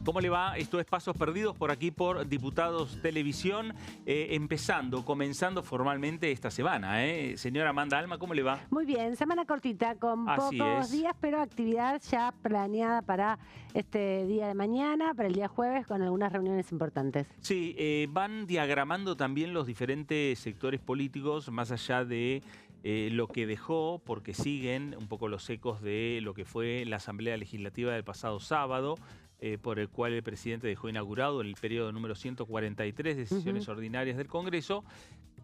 ¿Cómo le va? Esto es Pasos Perdidos por aquí por Diputados Televisión, comenzando formalmente esta semana. Señora Amanda Alma, ¿cómo le va? Muy bien, semana cortita, con Así pocos es. días, pero actividad ya planeada para este día de mañana, para el día jueves, con algunas reuniones importantes. Sí, van diagramando también los diferentes sectores políticos, más allá de lo que dejó, porque siguen un poco los ecos de lo que fue la Asamblea Legislativa del pasado sábado, por el cual el presidente dejó inaugurado el periodo número 143 de sesiones ordinarias del Congreso.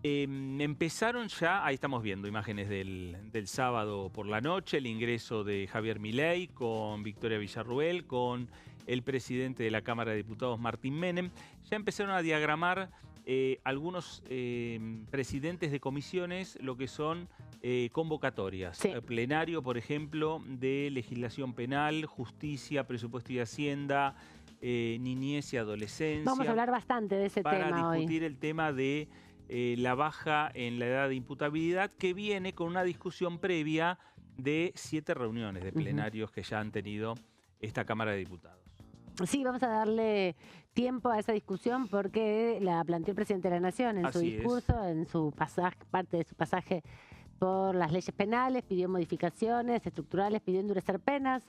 Empezaron ya, ahí estamos viendo imágenes del sábado por la noche, el ingreso de Javier Milei con Victoria Villarruel, con el presidente de la Cámara de Diputados, Martín Menem. Ya empezaron a diagramar algunos presidentes de comisiones, lo que son convocatorias. Sí. Plenario, por ejemplo, de legislación penal, justicia, presupuesto y hacienda, niñez y adolescencia. Vamos a hablar bastante de ese tema hoy. Para discutir el tema de la baja en la edad de imputabilidad, que viene con una discusión previa de 7 reuniones de plenarios que ya han tenido esta Cámara de Diputados. Sí, vamos a darle tiempo a esa discusión porque la planteó el presidente de la Nación en su discurso, en su pasaje, parte de su pasaje por las leyes penales, pidió modificaciones estructurales, pidió endurecer penas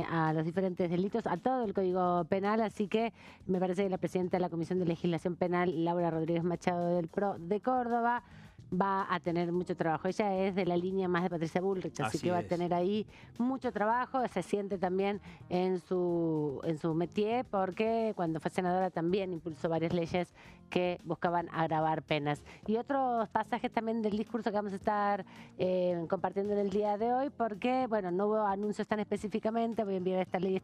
a los diferentes delitos, a todo el Código Penal, así que me parece que la presidenta de la Comisión de Legislación Penal, Laura Rodríguez Machado del PRO de Córdoba, va a tener mucho trabajo. Ella es de la línea más de Patricia Bullrich, así que va a tener ahí mucho trabajo. Se siente también en su métier, porque cuando fue senadora también impulsó varias leyes que buscaban agravar penas. Y otros pasajes también del discurso que vamos a estar compartiendo en el día de hoy, porque, bueno, no hubo anuncios tan específicamente, voy a enviar esta ley,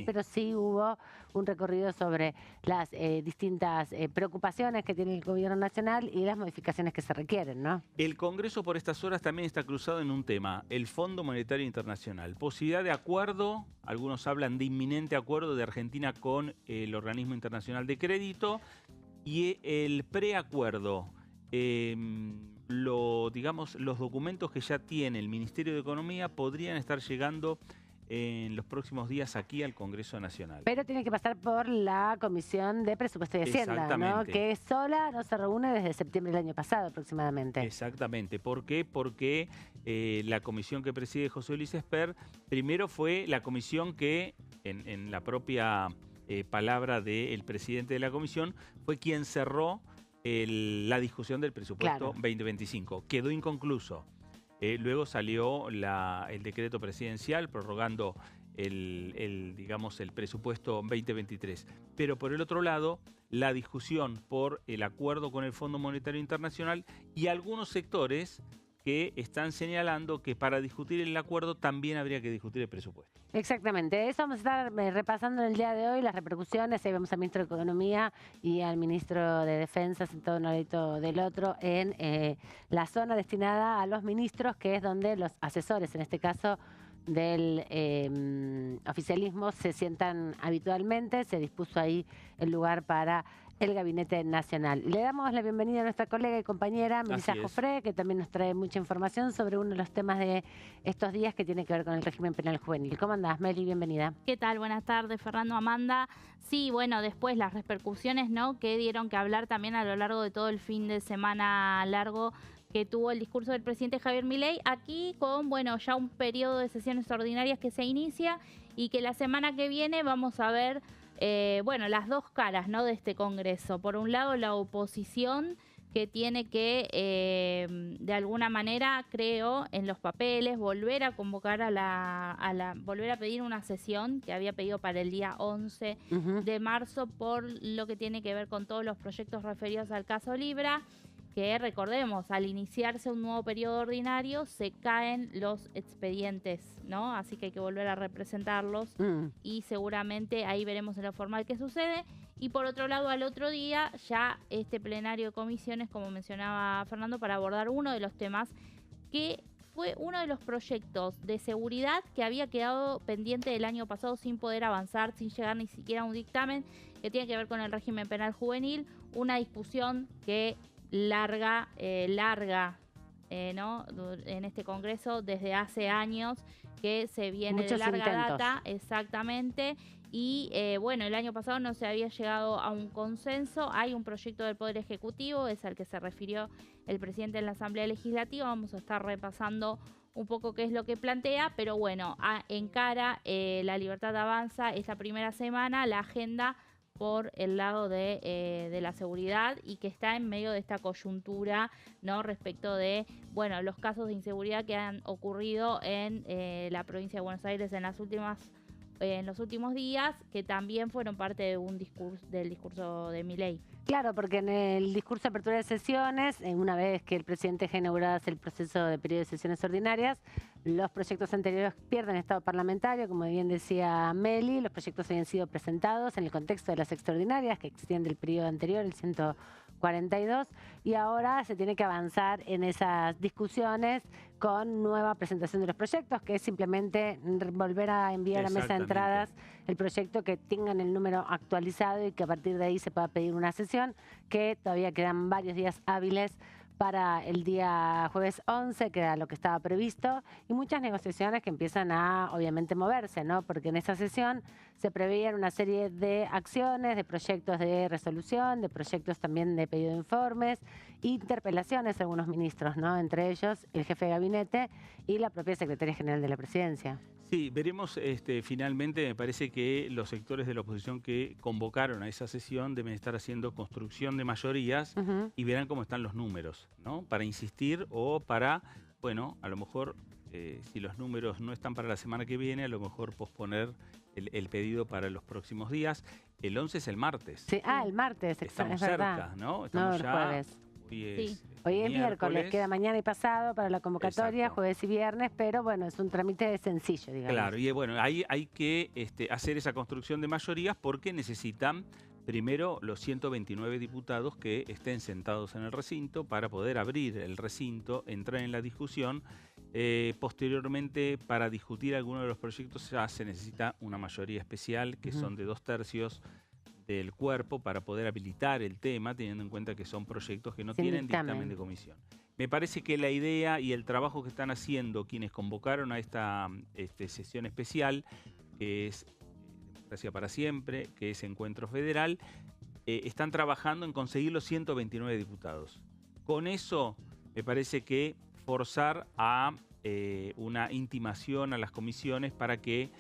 pero sí hubo un recorrido sobre las distintas preocupaciones que tiene el gobierno nacional y las modificaciones que se requieren, ¿no? El Congreso por estas horas también está cruzado en un tema, el Fondo Monetario Internacional. Posibilidad de acuerdo, algunos hablan de inminente acuerdo de Argentina con el Organismo Internacional de Crédito, y el preacuerdo, digamos, los documentos que ya tiene el Ministerio de Economía podrían estar llegando en los próximos días aquí al Congreso Nacional. Pero tiene que pasar por la Comisión de Presupuesto y Hacienda, ¿no? Que sola no se reúne desde septiembre del año pasado aproximadamente. Exactamente. ¿Por qué? Porque la comisión que preside José Luis Esper, primero fue la comisión que, en la propia palabra del presidente de la comisión, fue quien cerró la discusión del presupuesto 2025. Quedó inconcluso. Luego salió el decreto presidencial prorrogando digamos, el presupuesto 2023. Pero por el otro lado, la discusión por el acuerdo con el Fondo Monetario Internacional y algunos sectores que están señalando que para discutir el acuerdo también habría que discutir el presupuesto. Exactamente, eso vamos a estar repasando en el día de hoy, las repercusiones. Ahí vemos al ministro de Economía y al ministro de Defensa sentado en un ladito del otro en la zona destinada a los ministros, que es donde los asesores, en este caso del oficialismo, se sientan habitualmente. Se dispuso ahí el lugar para el Gabinete Nacional. Le damos la bienvenida a nuestra colega y compañera Melissa Jofré, que también nos trae mucha información sobre uno de los temas de estos días que tiene que ver con el régimen penal juvenil. ¿Cómo andás, Meli? Bienvenida. ¿Qué tal? Buenas tardes, Fernando, Amanda. Sí, bueno, después las repercusiones, ¿no?, que dieron que hablar también a lo largo de todo el fin de semana largo que tuvo el discurso del presidente Javier Milei, aquí con, bueno, ya un periodo de sesiones ordinarias que se inicia y que la semana que viene vamos a ver, bueno, las dos caras, ¿no?, de este Congreso. Por un lado, la oposición, que tiene que, de alguna manera, creo, en los papeles, volver a convocar volver a pedir una sesión que había pedido para el día 11 de marzo por lo que tiene que ver con todos los proyectos referidos al caso Libra, que recordemos, al iniciarse un nuevo periodo ordinario se caen los expedientes, ¿no? Así que hay que volver a representarlos y seguramente ahí veremos en lo formal qué sucede. Y por otro lado, al otro día, ya este plenario de comisiones, como mencionaba Fernando, para abordar uno de los temas que fue uno de los proyectos de seguridad que había quedado pendiente del año pasado sin poder avanzar, sin llegar ni siquiera a un dictamen, que tiene que ver con el régimen penal juvenil, una discusión que larga, ¿no?, en este Congreso desde hace años, que se viene de larga data, exactamente, Y bueno, el año pasado no se había llegado a un consenso. Hay un proyecto del Poder Ejecutivo, es al que se refirió el presidente en la Asamblea Legislativa. Vamos a estar repasando un poco qué es lo que plantea, pero bueno, encara La Libertad Avanza esta primera semana la agenda por el lado de la seguridad, y que está en medio de esta coyuntura, ¿no?, respecto de, bueno, los casos de inseguridad que han ocurrido en la provincia de Buenos Aires en los últimos días, que también fueron parte de del discurso de Milei. Claro, porque en el discurso de apertura de sesiones, una vez que el presidente deja inauguradas el proceso de periodo de sesiones ordinarias, los proyectos anteriores pierden estado parlamentario, como bien decía Meli. Los proyectos habían sido presentados en el contexto de las extraordinarias que existían del periodo anterior, el 142, y ahora se tiene que avanzar en esas discusiones con nueva presentación de los proyectos, que es simplemente volver a enviar a mesa de entradas el proyecto, que tengan el número actualizado y que a partir de ahí se pueda pedir una sesión, que todavía quedan varios días hábiles para el día jueves 11, que era lo que estaba previsto, y muchas negociaciones que empiezan a, obviamente, moverse, ¿no? Porque en esa sesión se preveían una serie de acciones, de proyectos de resolución, de proyectos también de pedido de informes, interpelaciones de algunos ministros, ¿no? Entre ellos el jefe de gabinete y la propia secretaria general de la Presidencia. Sí, veremos finalmente. Me parece que los sectores de la oposición que convocaron a esa sesión deben estar haciendo construcción de mayorías y verán cómo están los números, ¿no? Para insistir o para, bueno, a lo mejor si los números no están para la semana que viene, a lo mejor posponer el pedido para los próximos días. El 11 es el martes. Sí, el martes, estamos es cerca, verdad. ¿no? Estamos el ya, jueves. Hoy es miércoles, queda mañana y pasado para la convocatoria, jueves y viernes, pero bueno, es un trámite sencillo, digamos. Claro, y bueno, hay que hacer esa construcción de mayorías, porque necesitan primero los 129 diputados que estén sentados en el recinto para poder abrir el recinto, entrar en la discusión. Posteriormente, para discutir alguno de los proyectos ya se necesita una mayoría especial, que son de 2/3 del cuerpo, para poder habilitar el tema, teniendo en cuenta que son proyectos que no tienen dictamen de comisión. Me parece que la idea y el trabajo que están haciendo quienes convocaron a esta sesión especial, que es Democracia para Siempre, que es Encuentro Federal, están trabajando en conseguir los 129 diputados. Con eso, me parece que forzar a una intimación a las comisiones para que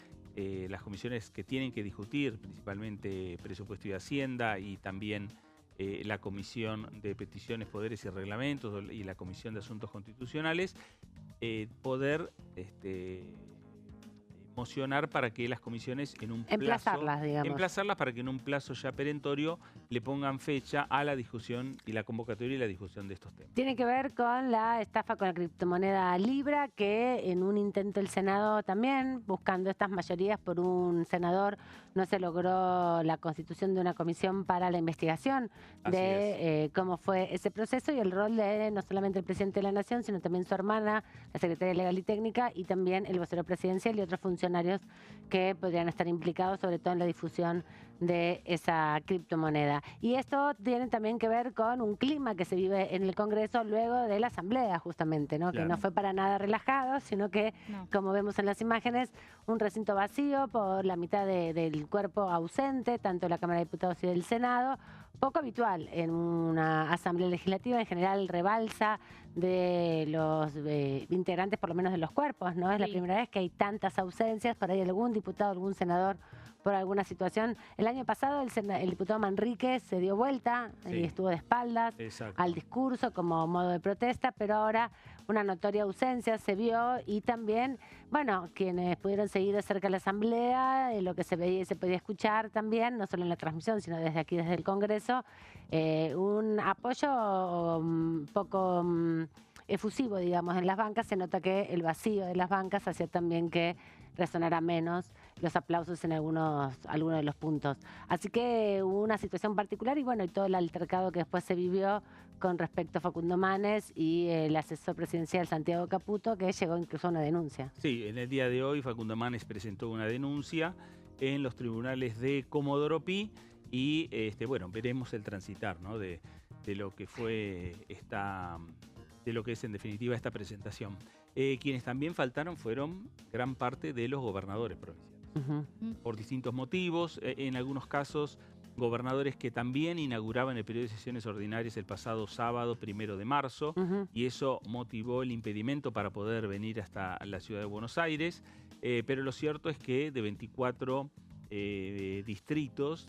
las comisiones que tienen que discutir, principalmente Presupuesto y Hacienda, y también la Comisión de Peticiones, Poderes y Reglamentos y la Comisión de Asuntos Constitucionales, poder mocionar para que las comisiones en un plazo... Emplazarlas para que en un plazo ya perentorio le pongan fecha a la discusión y la convocatoria y la discusión de estos temas. Tiene que ver con la estafa con la criptomoneda Libra, que en un intento del Senado también, buscando estas mayorías por un senador, no se logró la constitución de una comisión para la investigación de cómo fue ese proceso y el rol de no solamente el presidente de la Nación, sino también su hermana, la secretaria legal y técnica, y también el vocero presidencial y otros funcionarios que podrían estar implicados, sobre todo en la difusión de esa criptomoneda. Y esto tiene también que ver con un clima que se vive en el Congreso luego de la Asamblea, justamente, ¿no? Claro. Que no fue para nada relajado, sino que, como vemos en las imágenes, un recinto vacío por la mitad del cuerpo ausente, tanto de la Cámara de Diputados y del Senado. Poco habitual en una Asamblea Legislativa, en general rebalsa de los integrantes, por lo menos de los cuerpos, ¿no? Es la primera vez que hay tantas ausencias, por ahí algún diputado, algún senador por alguna situación. El año pasado el diputado Manrique se dio vuelta y estuvo de espaldas al discurso como modo de protesta, pero ahora una notoria ausencia se vio, y también, bueno, quienes pudieron seguir de cerca la Asamblea, lo que se veía y se podía escuchar también, no solo en la transmisión, sino desde aquí, desde el Congreso, un apoyo un poco efusivo, digamos, en las bancas. Se nota que el vacío de las bancas hacía también que resonara menos los aplausos en algunos de los puntos. Así que hubo una situación particular y bueno, y todo el altercado que después se vivió con respecto a Facundo Manes y el asesor presidencial Santiago Caputo, que llegó incluso a una denuncia. Sí, en el día de hoy Facundo Manes presentó una denuncia en los tribunales de Comodoro Pi y bueno, veremos el transitar, ¿no? de lo que fue de lo que es en definitiva esta presentación. Quienes también faltaron fueron gran parte de los gobernadores provinciales. por distintos motivos. En algunos casos, gobernadores que también inauguraban el periodo de sesiones ordinarias el pasado sábado, 1 de marzo, y eso motivó el impedimento para poder venir hasta la ciudad de Buenos Aires. Pero lo cierto es que de 24 distritos,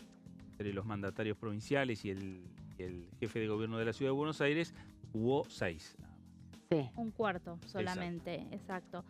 entre los mandatarios provinciales y el jefe de gobierno de la ciudad de Buenos Aires, hubo 6. Sí. Un cuarto solamente, exacto.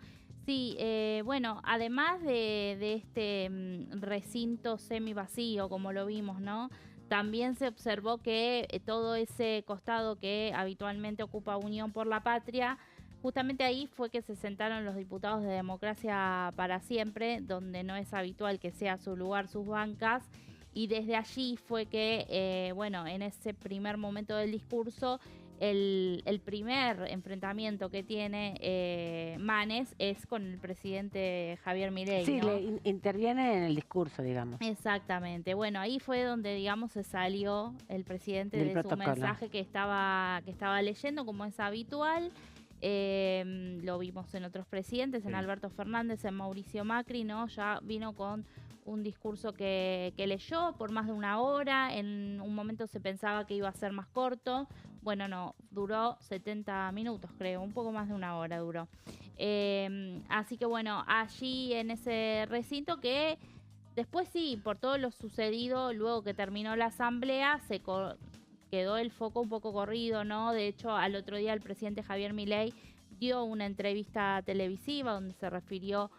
Sí, bueno, además de este recinto semivacío, como lo vimos, ¿no? También se observó que todo ese costado que habitualmente ocupa Unión por la Patria, justamente ahí fue que se sentaron los diputados de Democracia para Siempre, donde no es habitual que sea su lugar, sus bancas, y desde allí fue que, bueno, en ese primer momento del discurso, el primer enfrentamiento que tiene Manes es con el presidente Javier Milei. Sí, ¿no? le interviene en el discurso, digamos. Exactamente. Bueno, ahí fue donde, digamos, se salió el presidente de su mensaje que estaba leyendo, como es habitual. Lo vimos en otros presidentes, en Alberto Fernández, en Mauricio Macri, ¿no? Ya vino con un discurso que leyó por más de 1 hora. En un momento se pensaba que iba a ser más corto. Bueno, no, duró 70 minutos, creo, un poco más de 1 hora duró. Así que bueno, allí en ese recinto que después sí, por todo lo sucedido, luego que terminó la asamblea, quedó el foco un poco corrido, ¿no? De hecho, al otro día el presidente Javier Milei dio una entrevista televisiva donde se refirió,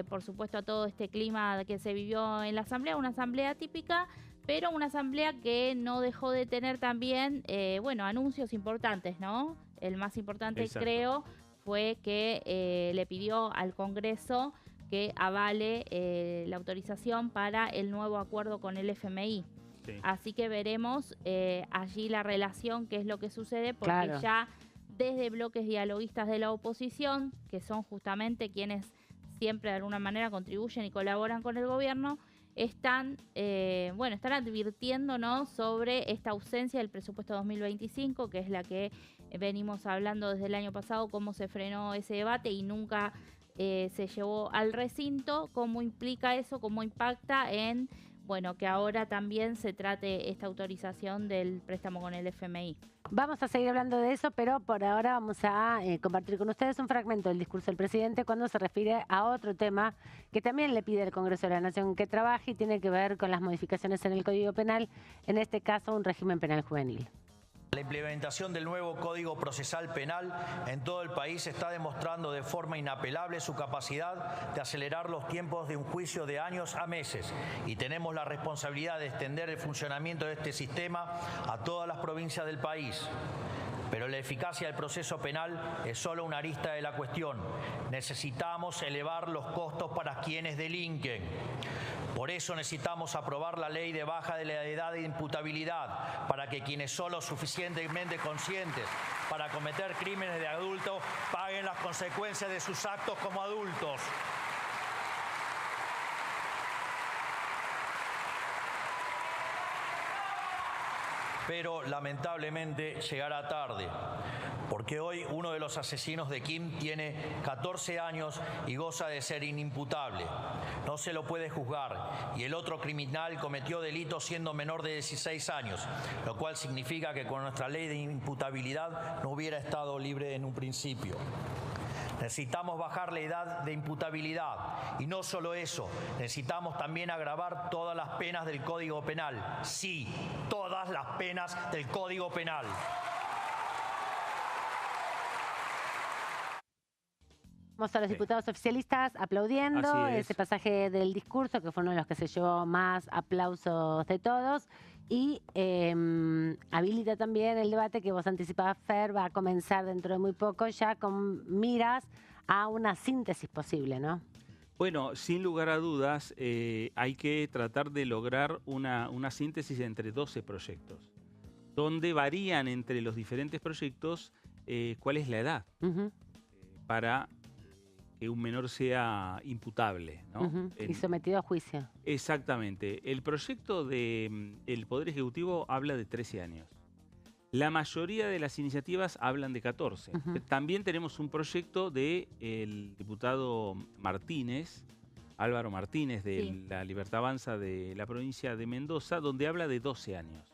por supuesto, a todo este clima que se vivió en la asamblea, una asamblea típica, pero una asamblea que no dejó de tener también, bueno, anuncios importantes, ¿no? El más importante, exacto, creo, fue que le pidió al Congreso que avale la autorización para el nuevo acuerdo con el FMI. Sí. Así que veremos allí la relación, qué es lo que sucede, porque ya desde bloques dialoguistas de la oposición, que son justamente quienes siempre de alguna manera contribuyen y colaboran con el gobierno, están advirtiendo, ¿no?, sobre esta ausencia del presupuesto 2025, que es la que venimos hablando desde el año pasado, cómo se frenó ese debate y nunca se llevó al recinto, cómo implica eso, cómo impacta en, bueno, que ahora también se trate esta autorización del préstamo con el FMI. Vamos a seguir hablando de eso, pero por ahora vamos a compartir con ustedes un fragmento del discurso del presidente cuando se refiere a otro tema que también le pide el Congreso de la Nación que trabaje y tiene que ver con las modificaciones en el Código Penal, en este caso un régimen penal juvenil. La implementación del nuevo Código Procesal Penal en todo el país está demostrando de forma inapelable su capacidad de acelerar los tiempos de un juicio de años a meses, y tenemos la responsabilidad de extender el funcionamiento de este sistema a todas las provincias del país. Pero la eficacia del proceso penal es solo una arista de la cuestión. Necesitamos elevar los costos para quienes delinquen. Por eso necesitamos aprobar la ley de baja de la edad de imputabilidad, para que quienes son lo suficientemente conscientes para cometer crímenes de adultos paguen las consecuencias de sus actos como adultos. Pero lamentablemente llegará tarde, porque hoy uno de los asesinos de Kim tiene 14 años y goza de ser inimputable. No se lo puede juzgar, y el otro criminal cometió delitos siendo menor de 16 años, lo cual significa que con nuestra ley de imputabilidad no hubiera estado libre en un principio. Necesitamos bajar la edad de imputabilidad, y no solo eso, necesitamos también agravar todas las penas del Código Penal. Sí, todas las penas del Código Penal. Vamos a los diputados oficialistas aplaudiendo ese pasaje del discurso, que fue uno de los que se llevó más aplausos de todos. Y habilita también el debate que vos anticipabas, Fer, va a comenzar dentro de muy poco, ya con miras a una síntesis posible, ¿no? Bueno, sin lugar a dudas, hay que tratar de lograr una síntesis entre 12 proyectos, donde varían entre los diferentes proyectos cuál es la edad para que un menor sea imputable, ¿no? Y sometido a juicio. Exactamente. El proyecto del Poder Ejecutivo habla de 13 años. La mayoría de las iniciativas hablan de 14. También tenemos un proyecto del diputado Martínez, Álvaro Martínez de Sí. la Libertad Avanza de la provincia de Mendoza, donde habla de 12 años.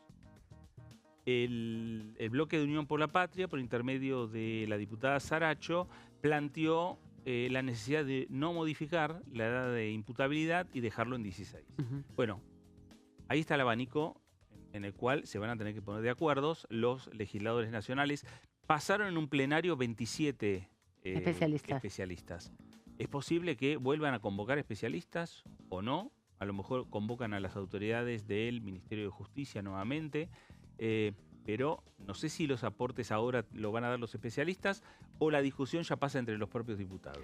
El bloque de Unión por la Patria, por intermedio de la diputada Saracho, planteó la necesidad de no modificar la edad de imputabilidad y dejarlo en 16. Bueno, ahí está el abanico en el cual se van a tener que poner de acuerdo los legisladores nacionales. Pasaron en un plenario 27 especialistas. ¿Es posible que vuelvan a convocar especialistas o no? A lo mejor convocan a las autoridades del Ministerio de Justicia nuevamente. Pero no sé si los aportes ahora lo van a dar los especialistas o la discusión ya pasa entre los propios diputados.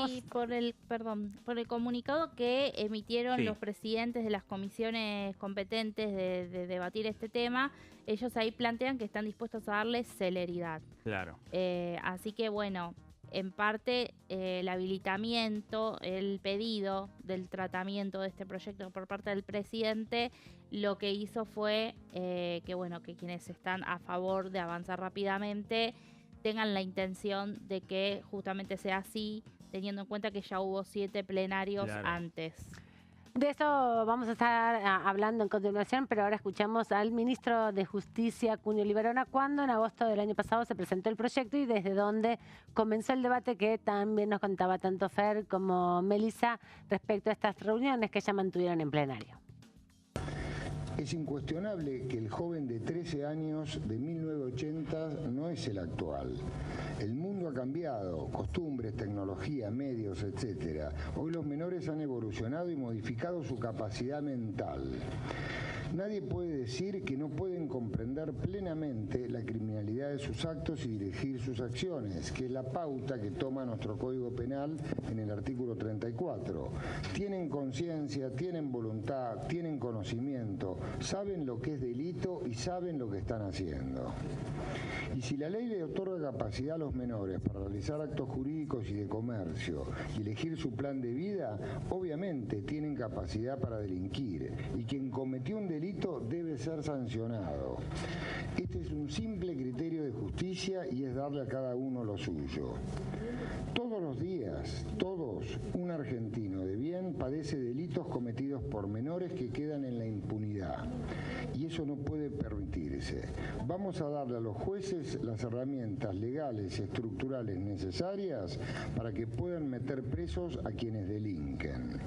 Sí, por el comunicado que emitieron los presidentes de las comisiones competentes de debatir este tema, ellos ahí plantean que están dispuestos a darle celeridad. Claro. Así que bueno, en parte el habilitamiento, el pedido del tratamiento de este proyecto por parte del presidente, lo que hizo fue que quienes están a favor de avanzar rápidamente tengan la intención de que justamente sea así, teniendo en cuenta que ya hubo 7 plenarios antes. De eso vamos a estar hablando en continuación, pero ahora escuchamos al ministro de Justicia, Cunio Liberona, cuando en agosto del año pasado se presentó el proyecto y desde donde comenzó el debate que también nos contaba tanto Fer como Melissa respecto a estas reuniones que ya mantuvieron en plenario. Es incuestionable que el joven de 13 años de 1980 no es el actual. El mundo ha cambiado, costumbres, tecnología, medios, etc. Hoy los menores han evolucionado y modificado su capacidad mental. Nadie puede decir que no pueden comprender plenamente la criminalidad de sus actos y dirigir sus acciones, que es la pauta que toma nuestro Código Penal en el artículo 34. Tienen conciencia, tienen voluntad, tienen conocimiento, saben lo que es delito y saben lo que están haciendo. Y si la ley le otorga capacidad a los menores para realizar actos jurídicos y de comercio y elegir su plan de vida, obviamente tienen capacidad para delinquir. Y quien cometió un delito debe ser sancionado. Este es un simple criterio de justicia y es darle a cada uno lo suyo. Todos los días, un argentino de bien padece delitos cometidos por menores que quedan en la impunidad. Y eso no puede permitirse. Vamos a darle a los jueces las herramientas legales y estructurales necesarias para que puedan meter presos a quienes delinquen.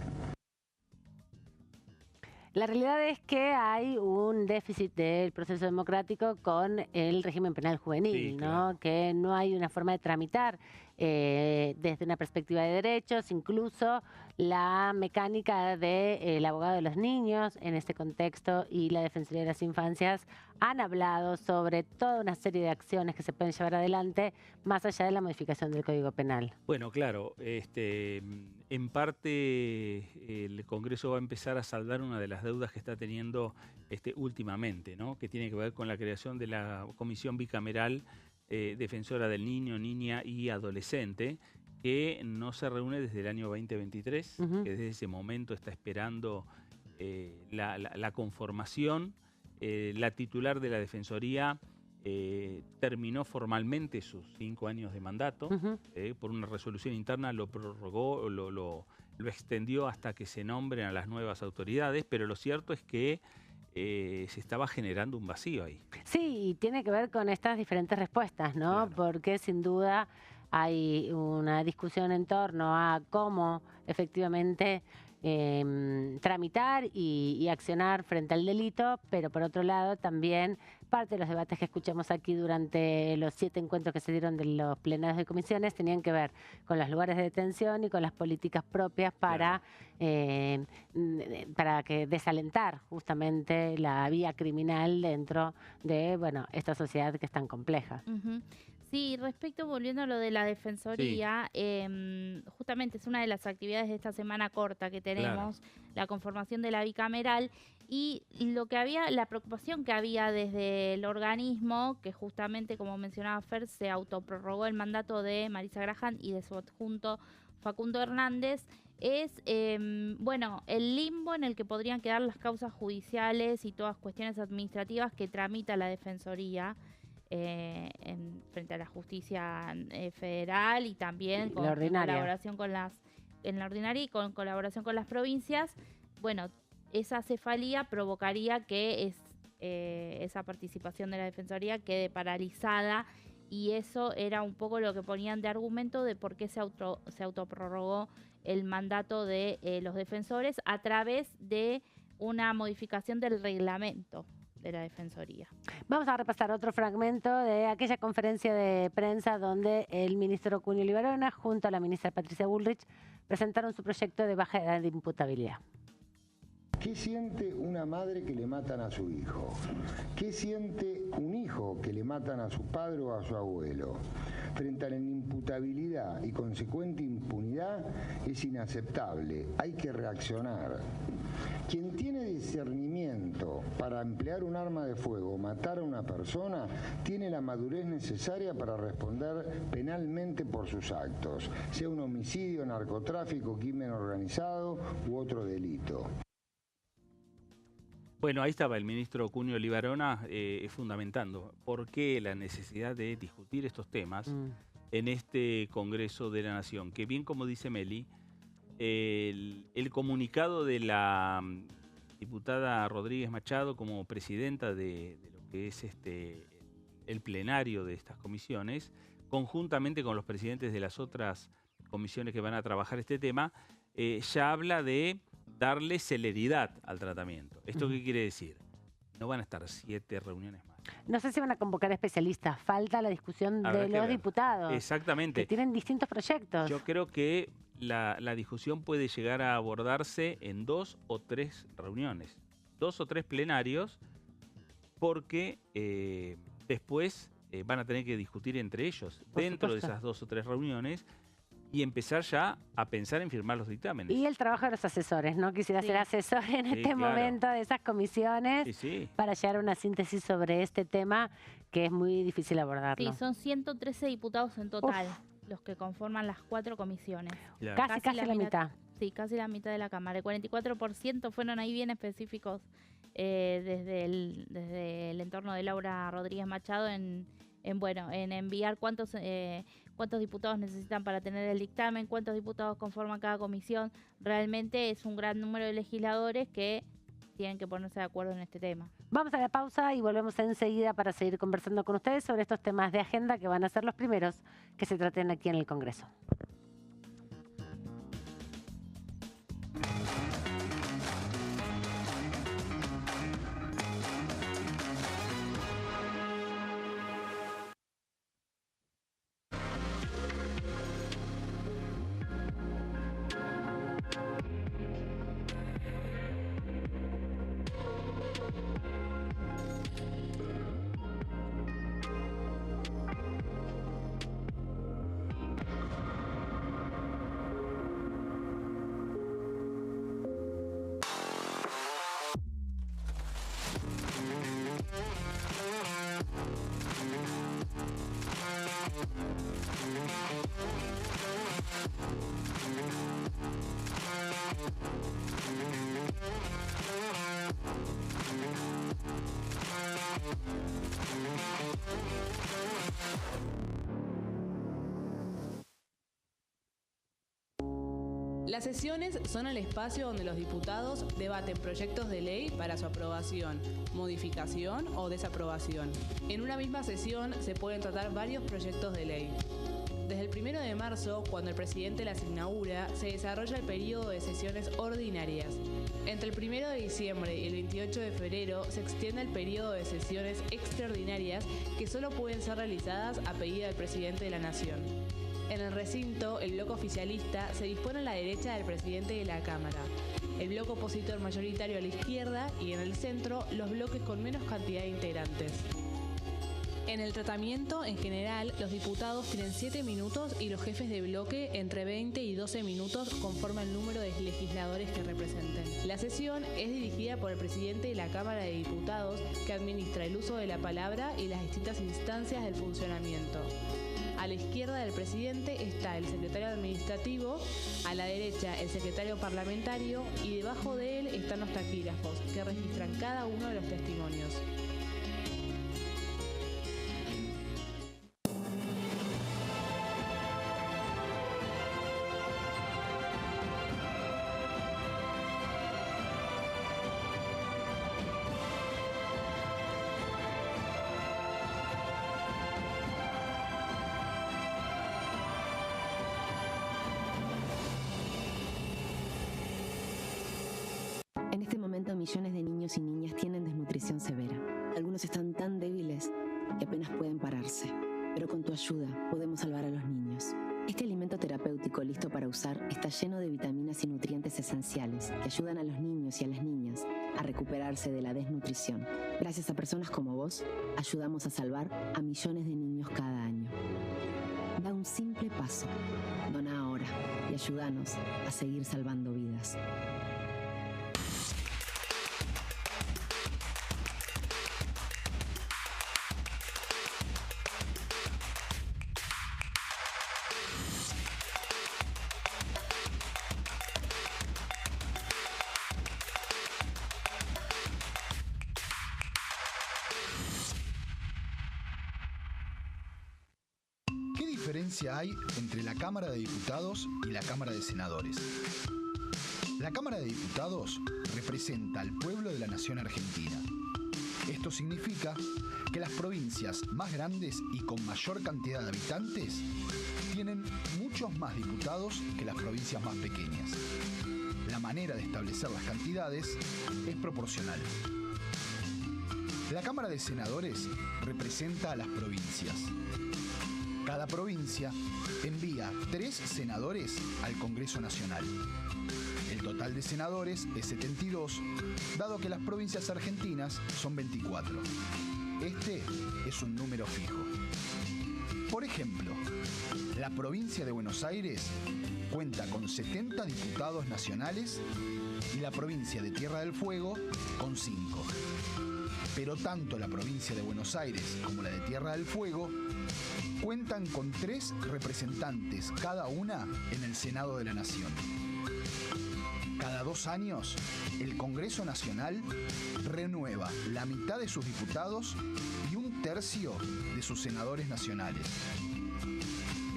La realidad es que hay un déficit del proceso democrático con el régimen penal juvenil, ¿no? Que no hay una forma de tramitar desde una perspectiva de derechos, incluso la mecánica del abogado de los niños en este contexto y la Defensoría de las Infancias han hablado sobre toda una serie de acciones que se pueden llevar adelante más allá de la modificación del Código Penal. Bueno, claro, en parte el Congreso va a empezar a saldar una de las deudas que está teniendo últimamente, ¿no? Que tiene que ver con la creación de la Comisión Bicameral Defensora del Niño, Niña y Adolescente, que no se reúne desde el año 2023, que desde ese momento está esperando la conformación. La titular de la Defensoría terminó formalmente sus 5 años de mandato, por una resolución interna lo prorrogó, lo extendió hasta que se nombren a las nuevas autoridades, pero lo cierto es que se estaba generando un vacío ahí. Sí, y tiene que ver con estas diferentes respuestas, ¿no? Claro. Porque sin duda hay una discusión en torno a cómo efectivamente tramitar y accionar frente al delito, pero por otro lado también parte de los debates que escuchamos aquí durante los 7 encuentros que se dieron de los plenarios de comisiones tenían que ver con los lugares de detención y con las políticas propias para que desalentar justamente la vía criminal dentro de esta sociedad que es tan compleja. Sí, volviendo a lo de la Defensoría, justamente es una de las actividades de esta semana corta que tenemos, la conformación de la bicameral, y la preocupación que había desde el organismo, que justamente, como mencionaba Fer, se autoprorrogó el mandato de Marisa Graham y de su adjunto Facundo Hernández, es el limbo en el que podrían quedar las causas judiciales y todas cuestiones administrativas que tramita la Defensoría frente a la justicia federal y también con colaboración con las en la ordinaria y con colaboración con las provincias, bueno, esa cefalía provocaría que esa participación de la Defensoría quede paralizada, y eso era un poco lo que ponían de argumento de por qué se autoprorrogó el mandato de los defensores a través de una modificación del reglamento de la Defensoría. Vamos a repasar otro fragmento de aquella conferencia de prensa donde el ministro Cunio Libarona junto a la ministra Patricia Bullrich presentaron su proyecto de baja edad de imputabilidad. ¿Qué siente una madre que le matan a su hijo? ¿Qué siente un hijo que le matan a su padre o a su abuelo? Frente a la inimputabilidad y consecuente impunidad es inaceptable, hay que reaccionar. Quien tiene discernimiento para emplear un arma de fuego o matar a una persona tiene la madurez necesaria para responder penalmente por sus actos, sea un homicidio, narcotráfico, crimen organizado u otro delito. Bueno, ahí estaba el ministro Cunio Libarona fundamentando por qué la necesidad de discutir estos temas en este Congreso de la Nación, que bien como dice Meli, el comunicado de la diputada Rodríguez Machado como presidenta de lo que es el plenario de estas comisiones, conjuntamente con los presidentes de las otras comisiones que van a trabajar este tema, ya habla de darle celeridad al tratamiento. ¿Esto qué quiere decir? No van a estar 7 reuniones más. No sé si van a convocar especialistas. Falta la discusión de los diputados. Exactamente. Que tienen distintos proyectos. Yo creo que la discusión puede llegar a abordarse en 2 o 3 reuniones. 2 o 3 plenarios, porque después van a tener que discutir entre ellos dentro de esas 2 o 3 reuniones y empezar ya a pensar en firmar los dictámenes. Y el trabajo de los asesores, ¿no? Quisiera ser asesor en este momento de esas comisiones para llegar a una síntesis sobre este tema que es muy difícil abordarlo. Sí, son 113 diputados en total los que conforman las 4 comisiones. Claro. Casi la mitad. Sí, casi la mitad de la Cámara. El 44% fueron ahí bien específicos desde el entorno de Laura Rodríguez Machado en enviar cuántos diputados necesitan para tener el dictamen, cuántos diputados conforman cada comisión. Realmente es un gran número de legisladores que tienen que ponerse de acuerdo en este tema. Vamos a la pausa y volvemos enseguida para seguir conversando con ustedes sobre estos temas de agenda que van a ser los primeros que se traten aquí en el Congreso. Las sesiones son el espacio donde los diputados debaten proyectos de ley para su aprobación, modificación o desaprobación. En una misma sesión se pueden tratar varios proyectos de ley. Desde el 1 de marzo, cuando el presidente las inaugura, se desarrolla el periodo de sesiones ordinarias. Entre el 1 de diciembre y el 28 de febrero se extiende el periodo de sesiones extraordinarias que solo pueden ser realizadas a pedido del presidente de la Nación. En el recinto, el bloque oficialista se dispone a la derecha del presidente de la Cámara, el bloque opositor mayoritario a la izquierda y en el centro los bloques con menos cantidad de integrantes. En el tratamiento, en general, los diputados tienen 7 minutos y los jefes de bloque entre 20 y 12 minutos conforme al número de legisladores que representen. La sesión es dirigida por el presidente de la Cámara de Diputados, que administra el uso de la palabra y las distintas instancias del funcionamiento. A la izquierda del presidente está el secretario administrativo, a la derecha el secretario parlamentario y debajo de él están los taquígrafos, que registran cada uno de los testimonios. millones de niños y niñas tienen desnutrición severa. Algunos están tan débiles que apenas pueden pararse. Pero con tu ayuda podemos salvar a los niños. Este alimento terapéutico listo para usar está lleno de vitaminas y nutrientes esenciales que ayudan a los niños y a las niñas a recuperarse de la desnutrición. Gracias a personas como vos, ayudamos a salvar a millones de niños cada año. Da un simple paso. Dona ahora y ayúdanos a seguir salvando vidas. ¿Qué diferencia hay entre la Cámara de Diputados y la Cámara de Senadores? La Cámara de Diputados representa al pueblo de la nación argentina. Esto significa que las provincias más grandes y con mayor cantidad de habitantes tienen muchos más diputados que las provincias más pequeñas. La manera de establecer las cantidades es proporcional. La Cámara de Senadores representa a las provincias. Cada provincia envía 3 senadores al Congreso Nacional. El total de senadores es 72, dado que las provincias argentinas son 24. Este es un número fijo. Por ejemplo, la provincia de Buenos Aires cuenta con 70 diputados nacionales y la provincia de Tierra del Fuego con 5. Pero tanto la provincia de Buenos Aires como la de Tierra del Fuego cuentan con 3 representantes cada una en el Senado de la Nación. Cada 2 años, el Congreso Nacional renueva la mitad de sus diputados y 1/3 de sus senadores nacionales.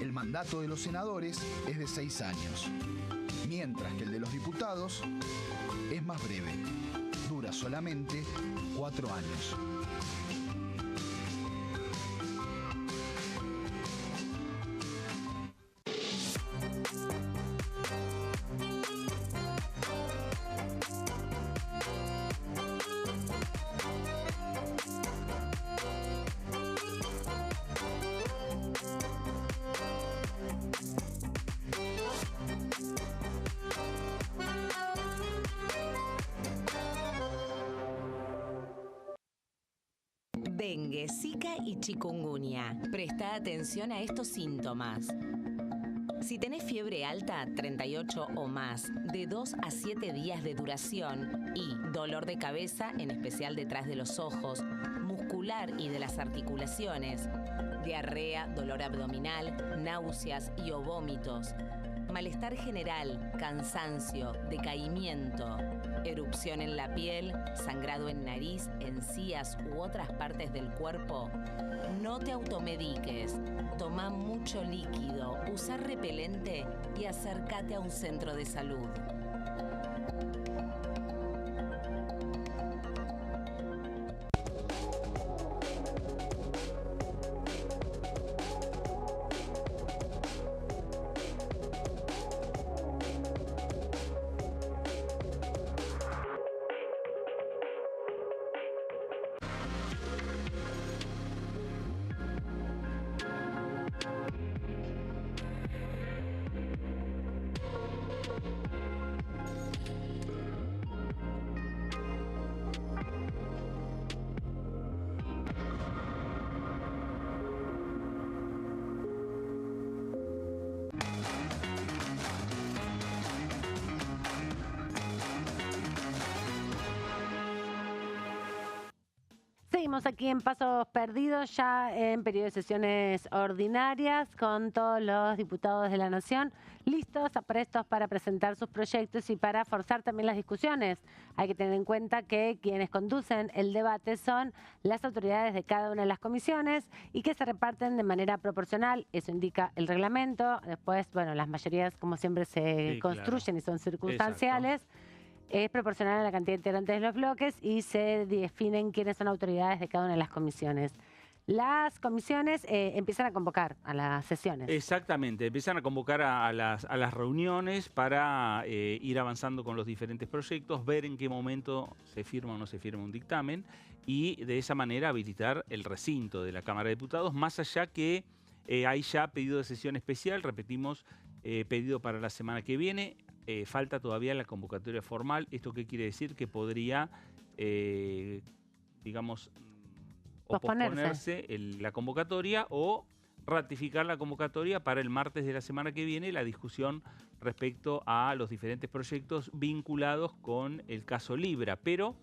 El mandato de los senadores es de 6 años, mientras que el de los diputados es más breve, dura solamente 4 años. Dengue, Zika y chikungunya. Presta atención a estos síntomas. Si tenés fiebre alta, 38 o más, de 2 a 7 días de duración y dolor de cabeza, en especial detrás de los ojos, muscular y de las articulaciones, diarrea, dolor abdominal, náuseas y o vómitos, malestar general, cansancio, decaimiento, erupción en la piel, sangrado en nariz, encías u otras partes del cuerpo, no te automediques. Toma mucho líquido, usa repelente y acércate a un centro de salud. Seguimos aquí en Pasos Perdidos, ya en periodo de sesiones ordinarias, con todos los diputados de la Nación listos, prestos para presentar sus proyectos y para forzar también las discusiones. Hay que tener en cuenta que quienes conducen el debate son las autoridades de cada una de las comisiones y que se reparten de manera proporcional. Eso indica el reglamento. Después, bueno, las mayorías, como siempre, se construyen y son circunstanciales. Exacto. Es proporcional a la cantidad de integrantes de los bloques y se definen quiénes son autoridades de cada una de las comisiones. las comisiones empiezan a convocar a las sesiones. Exactamente, empiezan a convocar a las reuniones para ir avanzando con los diferentes proyectos, ver en qué momento se firma o no se firma un dictamen y de esa manera habilitar el recinto de la Cámara de Diputados, más allá que hay ya pedido de sesión especial, repetimos, pedido para la semana que viene, falta todavía la convocatoria formal. ¿Esto qué quiere decir? Que podría, digamos, o posponerse la convocatoria o ratificar la convocatoria para el martes de la semana que viene, la discusión respecto a los diferentes proyectos vinculados con el caso Libra. Pero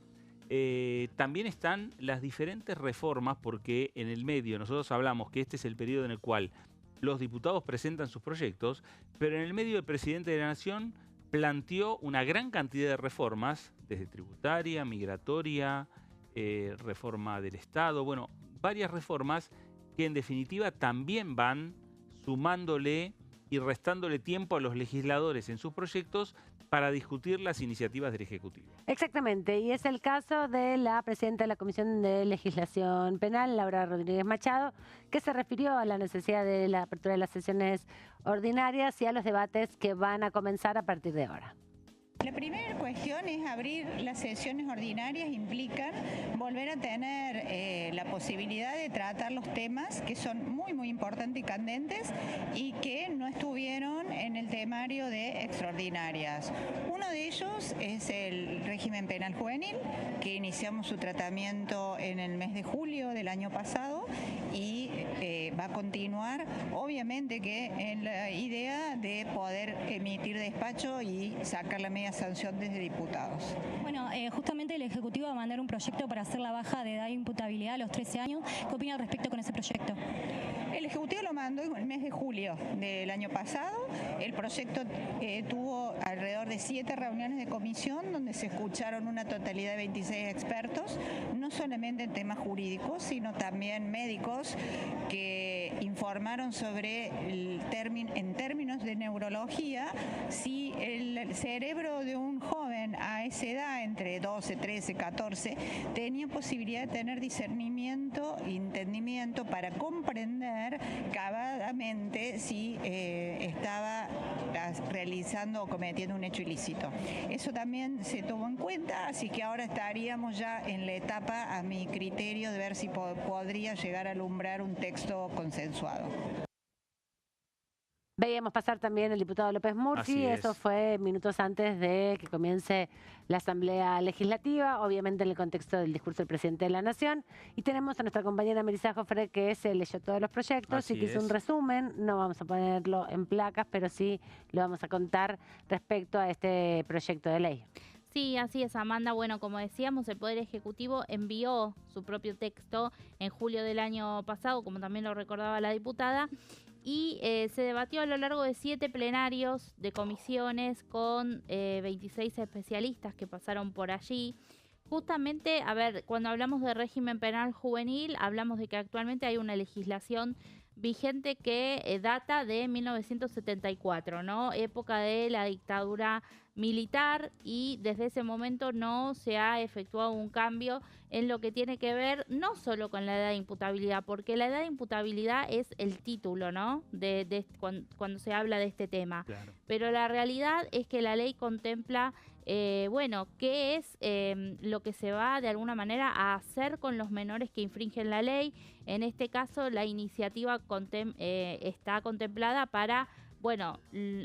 también están las diferentes reformas, porque en el medio nosotros hablamos que este es el periodo en el cual los diputados presentan sus proyectos, pero en el medio el presidente de la Nación planteó una gran cantidad de reformas, desde tributaria, migratoria, reforma del Estado, bueno, varias reformas que en definitiva también van sumándole y restándole tiempo a los legisladores en sus proyectos para discutir las iniciativas del Ejecutivo. Exactamente, y es el caso de la presidenta de la Comisión de Legislación Penal, Laura Rodríguez Machado, que se refirió a la necesidad de la apertura de las sesiones ordinarias y a los debates que van a comenzar a partir de ahora. La primera cuestión es abrir las sesiones ordinarias, implican volver a tener la posibilidad de tratar los temas que son muy importantes y candentes y que no estuvieron en el temario de extraordinarias. Uno de ellos es el régimen penal juvenil, que iniciamos su tratamiento en el mes de julio del año pasado y va a continuar, obviamente que en la idea de poder emitir despacho y sacar la media sanción desde diputados. Bueno, justamente el Ejecutivo va a mandar un proyecto para hacer la baja de edad de imputabilidad a los 13 años. ¿Qué opina al respecto con ese proyecto? El Ejecutivo lo mandó en el mes de julio del año pasado. El proyecto tuvo alrededor de 7 reuniones de comisión donde se escucharon una totalidad de 26 expertos, no solamente en temas jurídicos, sino también médicos que informaron sobre en términos de neurología, si el cerebro de un joven a esa edad, entre 12, 13, 14, tenía posibilidad de tener discernimiento e entendimiento para comprender cabadamente si estaba realizando o cometiendo un hecho ilícito. Eso también se tomó en cuenta, así que ahora estaríamos ya en la etapa, a mi criterio, de ver si podría llegar a alumbrar un texto consensuado. Veíamos pasar también el diputado López Murphy, eso fue minutos antes de que comience la Asamblea Legislativa, obviamente en el contexto del discurso del presidente de la Nación. Y tenemos a nuestra compañera Melissa Jofre, que se leyó todos los proyectos y que hizo un resumen. No vamos a ponerlo en placas, pero sí lo vamos a contar respecto a este proyecto de ley. Sí, así es, Amanda. Bueno, como decíamos, el Poder Ejecutivo envió su propio texto en julio del año pasado, como también lo recordaba la diputada, y se debatió a lo largo de 7 plenarios de comisiones con 26 especialistas que pasaron por allí. Justamente, a ver, cuando hablamos de régimen penal juvenil, hablamos de que actualmente hay una legislación vigente que data de 1974, ¿no? Época de la dictadura militar, y desde ese momento no se ha efectuado un cambio en lo que tiene que ver no solo con la edad de imputabilidad, porque la edad de imputabilidad es el título, ¿no? Cuando se habla de este tema. Claro. Pero la realidad es que la ley contempla, bueno, qué es lo que se va de alguna manera a hacer con los menores que infringen la ley. En este caso, la iniciativa está contemplada para, bueno,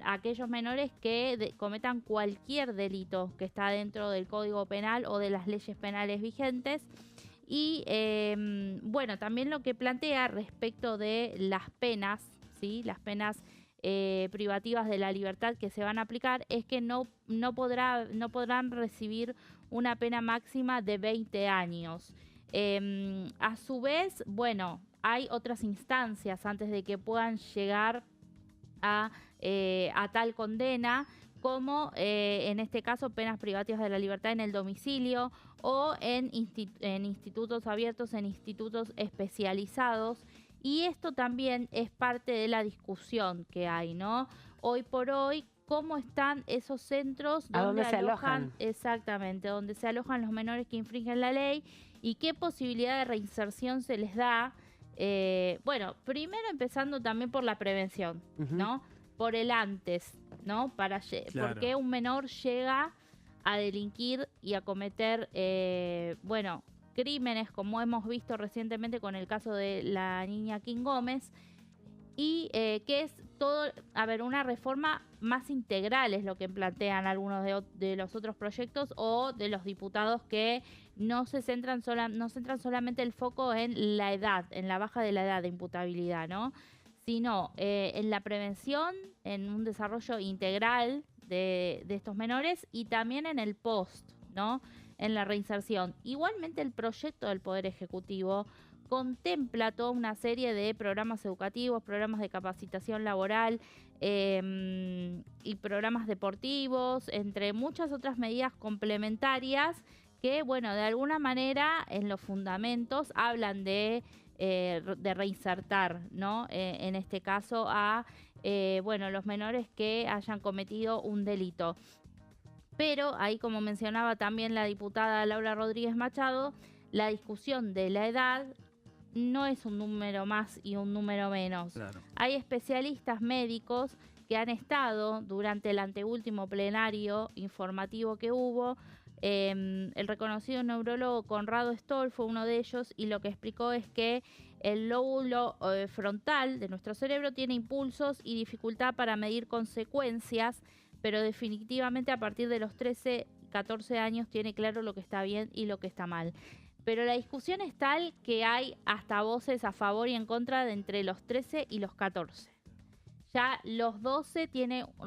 aquellos menores que cometan cualquier delito que está dentro del Código Penal o de las leyes penales vigentes. Y, bueno, también lo que plantea respecto de las penas, ¿sí? Las penas privativas de la libertad que se van a aplicar es que no podrán recibir una pena máxima de 20 años. A su vez, bueno, hay otras instancias antes de que puedan llegar a tal condena, como en este caso penas privativas de la libertad en el domicilio o en institutos abiertos, en institutos especializados. Y esto también es parte de la discusión que hay, ¿no? Hoy por hoy, ¿cómo están esos centros donde se alojan? Exactamente, donde se alojan los menores que infringen la ley y qué posibilidad de reinserción se les da Bueno, primero empezando también por la prevención, ¿no? Por el antes, ¿no? Claro. ¿Por qué un menor llega a delinquir y a cometer, bueno, crímenes, como hemos visto recientemente con el caso de la niña Kim Gómez? Y que es todo, a ver, una reforma más integral es lo que plantean algunos de los otros proyectos o de los diputados, que no centran solamente el foco en la edad, en la baja de la edad de imputabilidad, ¿no? Sino en la prevención, en un desarrollo integral de estos menores y también en el post, ¿no? En la reinserción. Igualmente el proyecto del Poder Ejecutivo contempla toda una serie de programas educativos, programas de capacitación laboral y programas deportivos, entre muchas otras medidas complementarias que, bueno, de alguna manera en los fundamentos hablan de reinsertar, ¿no? En este caso a, bueno, los menores que hayan cometido un delito. Pero ahí, como mencionaba también la diputada Laura Rodríguez Machado, la discusión de la edad no es un número más y un número menos. Claro. Hay especialistas médicos que han estado durante el anteúltimo plenario informativo que hubo. El reconocido neurólogo Conrado Stoll fue uno de ellos, y lo que explicó es que el lóbulo frontal de nuestro cerebro tiene impulsos y dificultad para medir consecuencias, pero definitivamente a partir de los 13, 14 años tiene claro lo que está bien y lo que está mal. Pero la discusión es tal que hay hasta voces a favor y en contra de entre los 13 y los 14. Ya los 12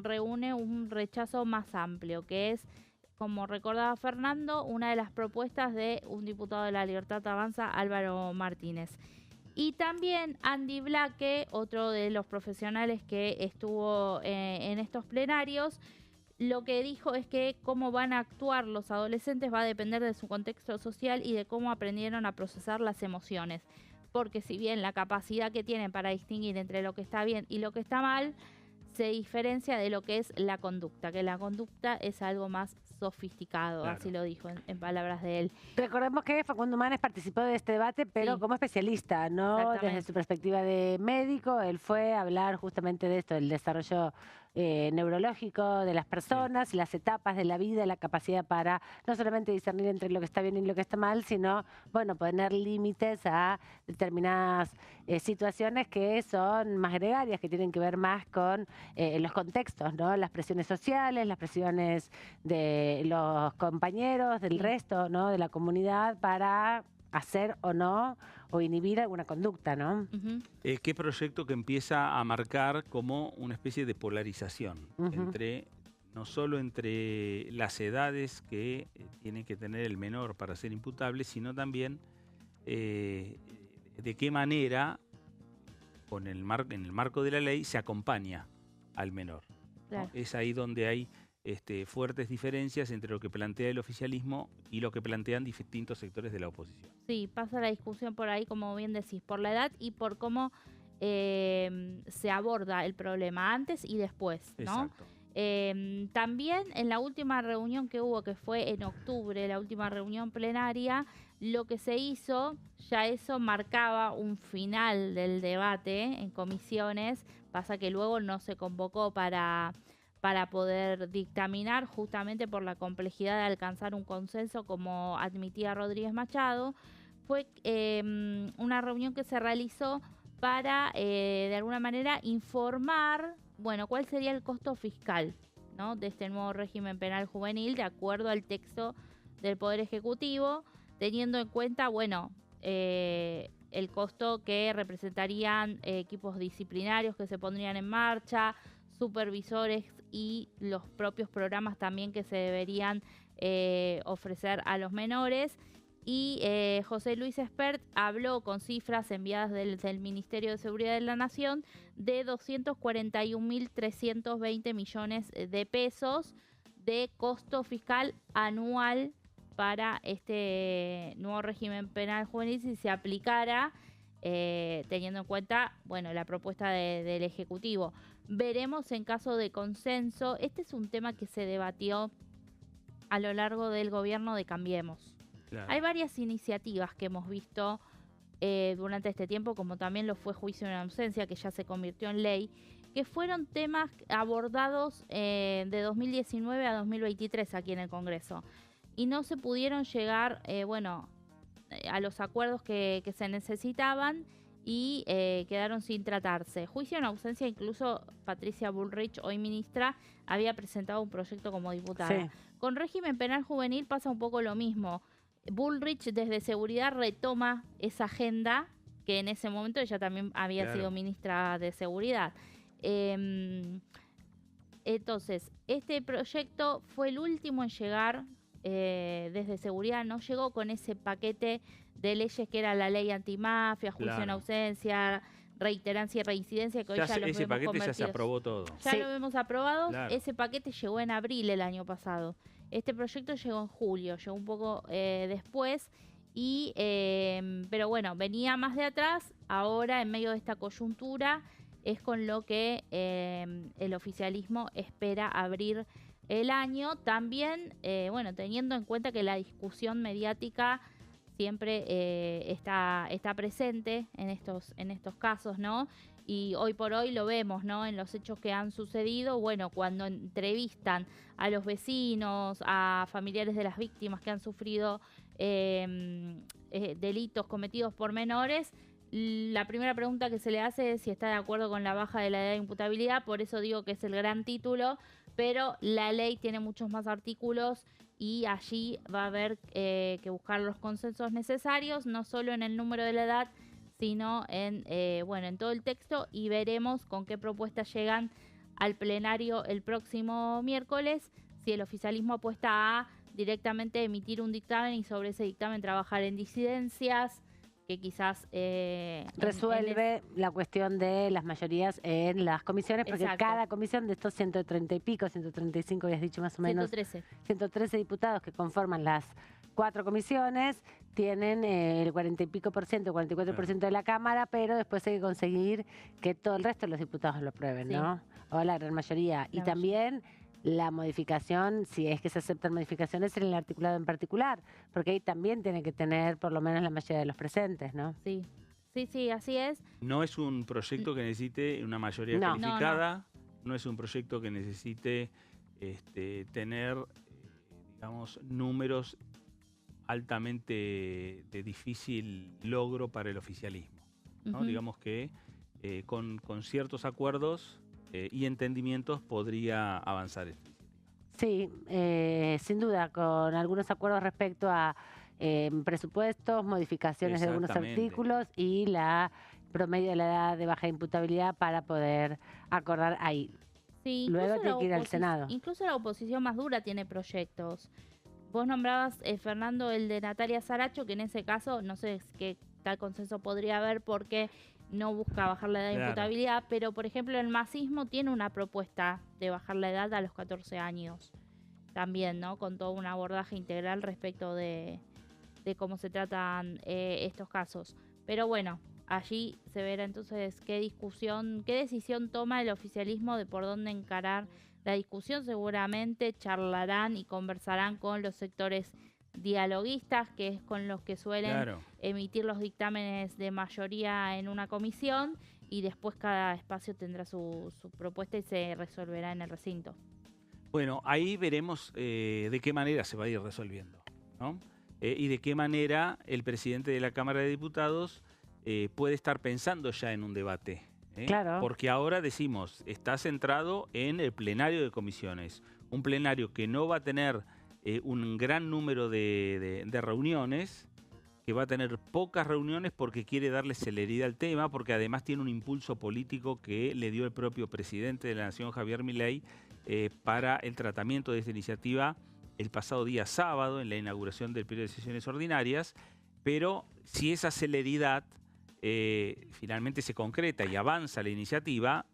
reúne un rechazo más amplio, que es, como recordaba Fernando, una de las propuestas de un diputado de La Libertad Avanza, Álvaro Martínez. Y también Andy Blaque, otro de los profesionales que estuvo en estos plenarios, lo que dijo es que cómo van a actuar los adolescentes va a depender de su contexto social y de cómo aprendieron a procesar las emociones. Porque si bien la capacidad que tienen para distinguir entre lo que está bien y lo que está mal se diferencia de lo que es la conducta, que la conducta es algo más sofisticado, claro. Así lo dijo en palabras de él. Recordemos que Facundo Manes participó de este debate, pero sí, como especialista, no desde su perspectiva de médico. Él fue a hablar justamente de esto, del desarrollo neurológico de las personas, sí, las etapas de la vida, la capacidad para no solamente discernir entre lo que está bien y lo que está mal, sino, bueno, poner límites a determinadas situaciones que son más gregarias, que tienen que ver más con los contextos, ¿no? Las presiones sociales, las presiones de los compañeros, del resto, ¿no? De la comunidad, para hacer o no, o inhibir alguna conducta, ¿no? ¿Qué proyecto que empieza a marcar como una especie de polarización entre, no solo entre las edades que tiene que tener el menor para ser imputable, sino también de qué manera, en el marco de la ley, se acompaña al menor, claro, ¿no? Es ahí donde hay fuertes diferencias entre lo que plantea el oficialismo y lo que plantean distintos sectores de la oposición. Sí, pasa la discusión por ahí, como bien decís, por la edad y por cómo se aborda el problema antes y después, ¿no? Exacto. También en la última reunión que hubo, que fue en octubre, la última reunión plenaria, lo que se hizo, ya eso marcaba un final del debate en comisiones. Pasa que luego no se convocó para poder dictaminar, justamente por la complejidad de alcanzar un consenso, como admitía Rodríguez Machado. Fue una reunión que se realizó para, de alguna manera, informar, bueno, cuál sería el costo fiscal, ¿no?, de este nuevo régimen penal juvenil, de acuerdo al texto del Poder Ejecutivo, teniendo en cuenta, bueno, el costo que representarían equipos disciplinarios que se pondrían en marcha, supervisores y los propios programas también que se deberían ofrecer a los menores. Y José Luis Espert habló con cifras enviadas del Ministerio de Seguridad de la Nación de 241.320 millones de pesos de costo fiscal anual para este nuevo régimen penal juvenil si se aplicara, teniendo en cuenta, bueno, la propuesta del Ejecutivo. Veremos en caso de consenso. Este es un tema que se debatió a lo largo del gobierno de Cambiemos. Claro. Hay varias iniciativas que hemos visto durante este tiempo, como también lo fue juicio en ausencia, que ya se convirtió en ley, que fueron temas abordados de 2019 a 2023 aquí en el Congreso. Y no se pudieron llegar, a los acuerdos que se necesitaban y quedaron sin tratarse. Juicio en ausencia, incluso Patricia Bullrich, hoy ministra, había presentado un proyecto como diputada. Sí. Con régimen penal juvenil pasa un poco lo mismo. Bullrich desde Seguridad retoma esa agenda, que en ese momento ella también había sido ministra de Seguridad. Entonces, este proyecto fue el último en llegar desde Seguridad, no llegó con ese paquete de leyes que era la ley antimafia, juicio en ausencia, reiterancia y reincidencia, que hoy ya lo ese paquete ya se aprobó todo. Ya lo hemos aprobado. Ese paquete llegó en abril el año pasado. Este proyecto llegó en julio, llegó un poco después, pero bueno, venía más de atrás. Ahora, en medio de esta coyuntura, es con lo que el oficialismo espera abrir el año. También, teniendo en cuenta que la discusión mediática siempre está presente en estos casos, ¿no? Y hoy por hoy lo vemos, ¿no? En los hechos que han sucedido, cuando entrevistan a los vecinos, a familiares de las víctimas que han sufrido delitos cometidos por menores, la primera pregunta que se le hace es si está de acuerdo con la baja de la edad de imputabilidad. Por eso digo que es el gran título, pero la ley tiene muchos más artículos y allí va a haber que buscar los consensos necesarios, no solo en el número de la edad, sino en todo el texto, y veremos con qué propuestas llegan al plenario el próximo miércoles, si el oficialismo apuesta a directamente emitir un dictamen y sobre ese dictamen trabajar en disidencias, que quizás resuelve la cuestión de las mayorías en las comisiones, porque cada comisión de estos 130 y pico, 135 habías dicho más o menos, 113 diputados que conforman las 4 comisiones, tienen el 40 y pico por ciento, 44% de la Cámara, pero después hay que conseguir que todo el resto de los diputados lo aprueben, ¿no? O la gran mayoría. Y también la modificación, si es que se aceptan modificaciones en el articulado en particular, porque ahí también tiene que tener por lo menos la mayoría de los presentes, ¿no? Sí, así es. No es un proyecto que necesite una mayoría calificada, no es un proyecto que necesite tener, digamos, números altamente de difícil logro para el oficialismo, ¿no? Digamos que con ciertos acuerdos y entendimientos podría avanzar. Sí, sin duda, con algunos acuerdos respecto a presupuestos, modificaciones de algunos artículos y la promedio de la edad de baja imputabilidad para poder acordar ahí. Sí, luego tiene que ir al Senado. Incluso la oposición más dura tiene proyectos. Vos nombrabas, Fernando, el de Natalia Saracho, que en ese caso no sé qué tal consenso podría haber porque no busca bajar la edad de imputabilidad, pero por ejemplo el masismo tiene una propuesta de bajar la edad a los 14 años también, ¿no? Con todo un abordaje integral respecto de cómo se tratan estos casos. Pero bueno, allí se verá entonces qué decisión toma el oficialismo de por dónde encarar la discusión. Seguramente charlarán y conversarán con los sectores dialoguistas, que es con los que suelen emitir los dictámenes de mayoría en una comisión, y después cada espacio tendrá su propuesta y se resolverá en el recinto. Bueno, ahí veremos de qué manera se va a ir resolviendo, ¿no? Y de qué manera el presidente de la Cámara de Diputados puede estar pensando ya en un debate. Claro. Porque ahora decimos, está centrado en el plenario de comisiones, un plenario que no va a tener un gran número de reuniones, que va a tener pocas reuniones porque quiere darle celeridad al tema, porque además tiene un impulso político que le dio el propio presidente de la Nación, Javier Milei, para el tratamiento de esta iniciativa el pasado día sábado en la inauguración del periodo de sesiones ordinarias. Pero si esa celeridad finalmente se concreta y avanza la iniciativa, va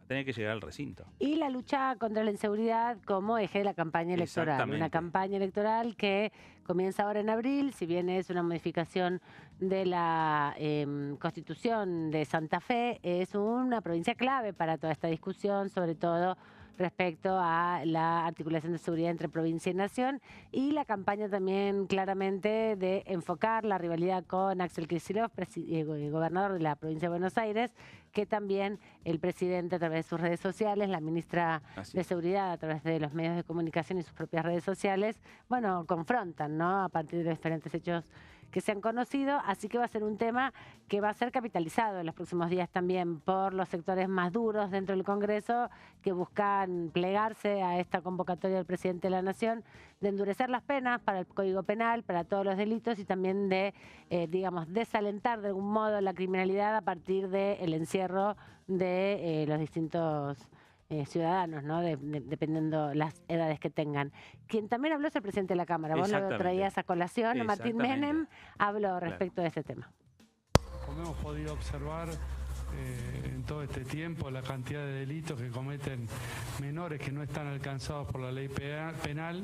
a tener que llegar al recinto. Y la lucha contra la inseguridad como eje de la campaña electoral. Una campaña electoral que comienza ahora en abril, si bien es una modificación de la Constitución de Santa Fe, es una provincia clave para toda esta discusión, sobre todo respecto a la articulación de seguridad entre provincia y nación, y la campaña también claramente de enfocar la rivalidad con Axel Kicillof, gobernador de la provincia de Buenos Aires, que también el presidente a través de sus redes sociales, la ministra de Seguridad a través de los medios de comunicación y sus propias redes sociales, bueno, confrontan, ¿no? A partir de los diferentes hechos que se han conocido, así que va a ser un tema que va a ser capitalizado en los próximos días también por los sectores más duros dentro del Congreso que buscan plegarse a esta convocatoria del presidente de la Nación de endurecer las penas para el Código Penal, para todos los delitos y también de, digamos, desalentar de algún modo la criminalidad a partir del encierro de los distintos ciudadanos, ¿no? Dependiendo las edades que tengan. Quien también habló es el presidente de la Cámara. Vos lo traías a colación. Martín Menem habló respecto de ese tema. Como hemos podido observar en todo este tiempo, la cantidad de delitos que cometen menores que no están alcanzados por la ley penal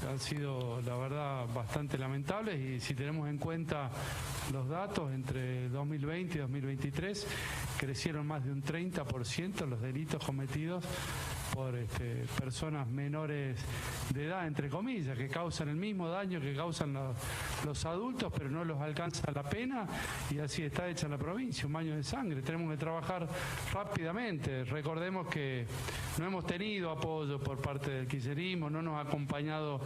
han sido, la verdad, bastante lamentables, y si tenemos en cuenta los datos, entre 2020 y 2023 crecieron más de un 30% los delitos cometidos por personas menores de edad, entre comillas, que causan el mismo daño que causan los adultos, pero no los alcanza la pena, y así está hecha la provincia, un baño de sangre. Tenemos que trabajar rápidamente. Recordemos que no hemos tenido apoyo por parte del kirchnerismo, no nos ha acompañado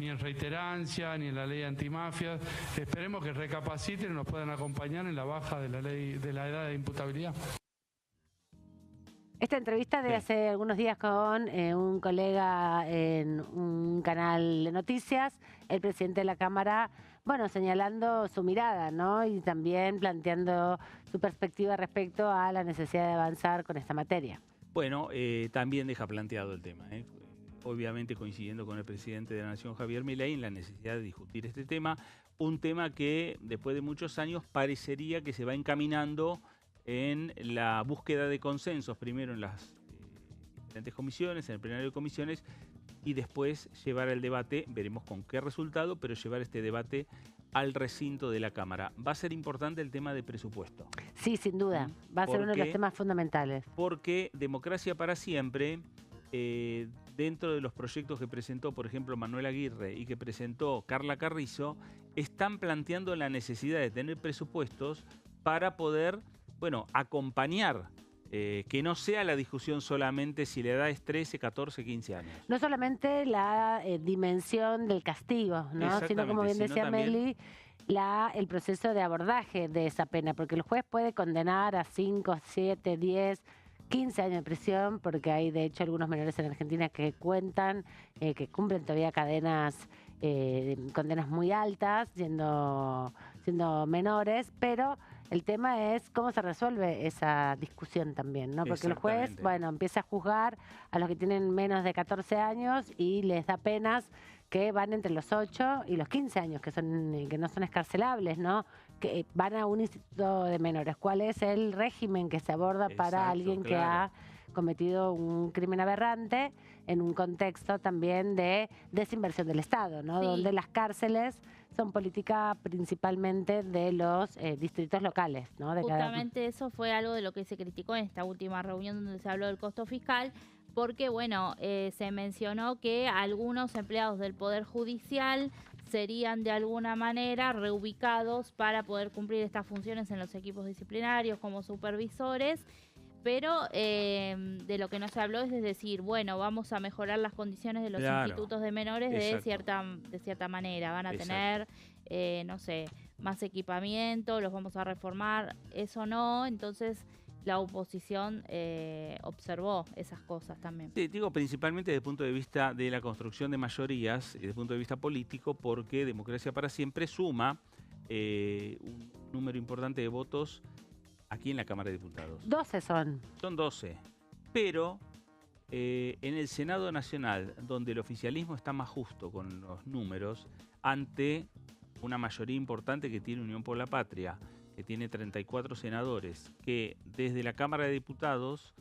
ni en reiterancia, ni en la ley antimafias. Esperemos que recapaciten y nos puedan acompañar en la baja de la ley de la edad de imputabilidad. Esta entrevista de hace algunos días con un colega en un canal de noticias, el presidente de la Cámara, bueno, señalando su mirada, ¿no? Y también planteando su perspectiva respecto a la necesidad de avanzar con esta materia. Bueno, también deja planteado el tema, obviamente coincidiendo con el presidente de la Nación, Javier Milei, en la necesidad de discutir este tema, un tema que después de muchos años parecería que se va encaminando en la búsqueda de consensos, primero en las diferentes comisiones, en el plenario de comisiones, y después llevar el debate, veremos con qué resultado, pero llevar este debate al recinto de la Cámara. Va a ser importante el tema de presupuesto. Sí, sin duda, va a ser uno de los temas fundamentales. Porque Democracia para Siempre, dentro de los proyectos que presentó, por ejemplo, Manuel Aguirre y que presentó Carla Carrizo, están planteando la necesidad de tener presupuestos para poder, bueno, acompañar, que no sea la discusión solamente si la edad es 13, 14, 15 años. No solamente la dimensión del castigo, ¿no? Sino, como bien decía Meli, el proceso de abordaje de esa pena, porque el juez puede condenar a 5, 7, 10, 15 años de prisión, porque hay de hecho algunos menores en Argentina que cuentan, que cumplen todavía condenas muy altas, siendo menores, pero el tema es cómo se resuelve esa discusión también, ¿no? Porque el juez, bueno, empieza a juzgar a los que tienen menos de 14 años y les da penas que van entre los 8 y los 15 años, que no son escarcelables, ¿no? Que van a un instituto de menores. ¿Cuál es el régimen que se aborda para alguien que ha cometido un crimen aberrante en un contexto también de desinversión del Estado, ¿no? Donde las cárceles son política principalmente de los distritos locales, ¿no? Justamente eso fue algo de lo que se criticó en esta última reunión donde se habló del costo fiscal, porque bueno, se mencionó que algunos empleados del Poder Judicial serían de alguna manera reubicados para poder cumplir estas funciones en los equipos disciplinarios como supervisores, pero de lo que no se habló es decir, bueno, vamos a mejorar las condiciones de los institutos de menores de cierta manera. Van a tener, no sé, más equipamiento, los vamos a reformar, eso no. Entonces la oposición observó esas cosas también. Sí, digo principalmente desde el punto de vista de la construcción de mayorías, desde el punto de vista político, porque Democracia para Siempre suma un número importante de votos aquí en la Cámara de Diputados. 12 son. Son 12. Pero en el Senado Nacional, donde el oficialismo está más justo con los números, ante una mayoría importante que tiene Unión por la Patria, que tiene 34 senadores, que desde la Cámara de Diputados,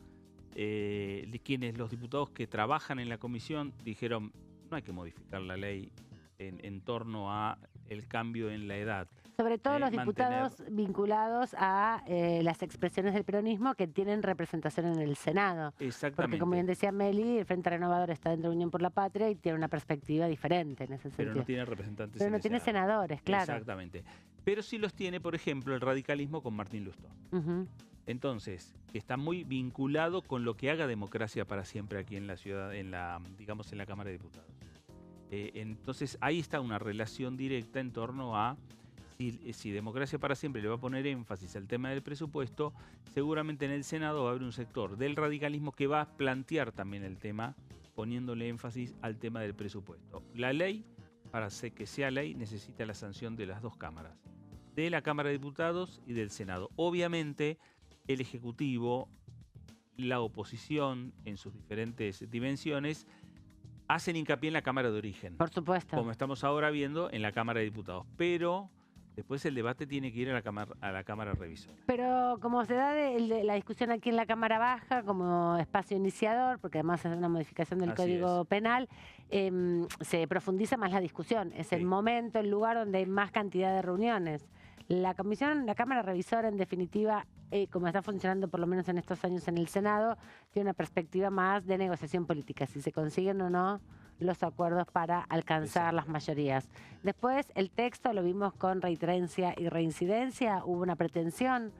los diputados que trabajan en la comisión dijeron, no hay que modificar la ley en torno a el cambio en la edad. Sobre todo los diputados vinculados a las expresiones del peronismo que tienen representación en el Senado. Exactamente. Porque como bien decía Meli, el Frente Renovador está dentro de Unión por la Patria y tiene una perspectiva diferente en ese sentido. Pero no tiene representantes. Pero no tiene senadores, claro. Exactamente. Pero sí los tiene, por ejemplo, el radicalismo con Martín Lustó. Entonces, está muy vinculado con lo que haga Democracia para Siempre aquí en la ciudad, digamos en la Cámara de Diputados. Entonces, ahí está una relación directa en torno a si Democracia para Siempre le va a poner énfasis al tema del presupuesto, seguramente en el Senado va a haber un sector del radicalismo que va a plantear también el tema, poniéndole énfasis al tema del presupuesto. La ley, para que sea ley, necesita la sanción de las dos cámaras, de la Cámara de Diputados y del Senado. Obviamente, el Ejecutivo, la oposición en sus diferentes dimensiones, hacen hincapié en la Cámara de Origen. Por supuesto. Como estamos ahora viendo en la Cámara de Diputados. Pero después el debate tiene que ir a la Cámara Revisora. Pero como se da la discusión aquí en la Cámara Baja como espacio iniciador, porque además es una modificación del Código Penal, se profundiza más la discusión. Es el momento, el lugar donde hay más cantidad de reuniones. La Cámara Revisora, en definitiva, como está funcionando por lo menos en estos años en el Senado, tiene una perspectiva más de negociación política, si se consiguen o no los acuerdos para alcanzar las mayorías. Después, el texto lo vimos con reiterancia y reincidencia, hubo una pretensión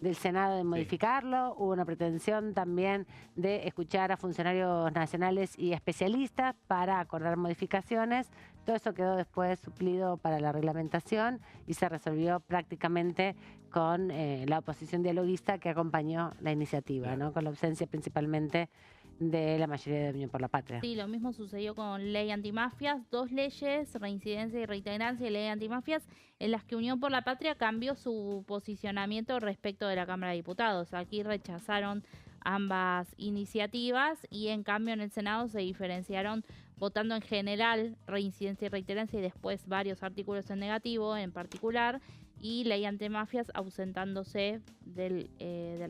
del Senado de modificarlo, hubo una pretensión también de escuchar a funcionarios nacionales y especialistas para acordar modificaciones. Todo eso quedó después suplido para la reglamentación y se resolvió prácticamente con la oposición dialoguista que acompañó la iniciativa, ¿no? Con la ausencia principalmente de la mayoría de Unión por la Patria. Sí, lo mismo sucedió con ley antimafias, 2 leyes, reincidencia y reiterancia y ley antimafias, en las que Unión por la Patria cambió su posicionamiento respecto de la Cámara de Diputados. Aquí rechazaron ambas iniciativas y en cambio en el Senado se diferenciaron votando en general reincidencia y reiterancia y después varios artículos en negativo en particular y ley antimafias ausentándose del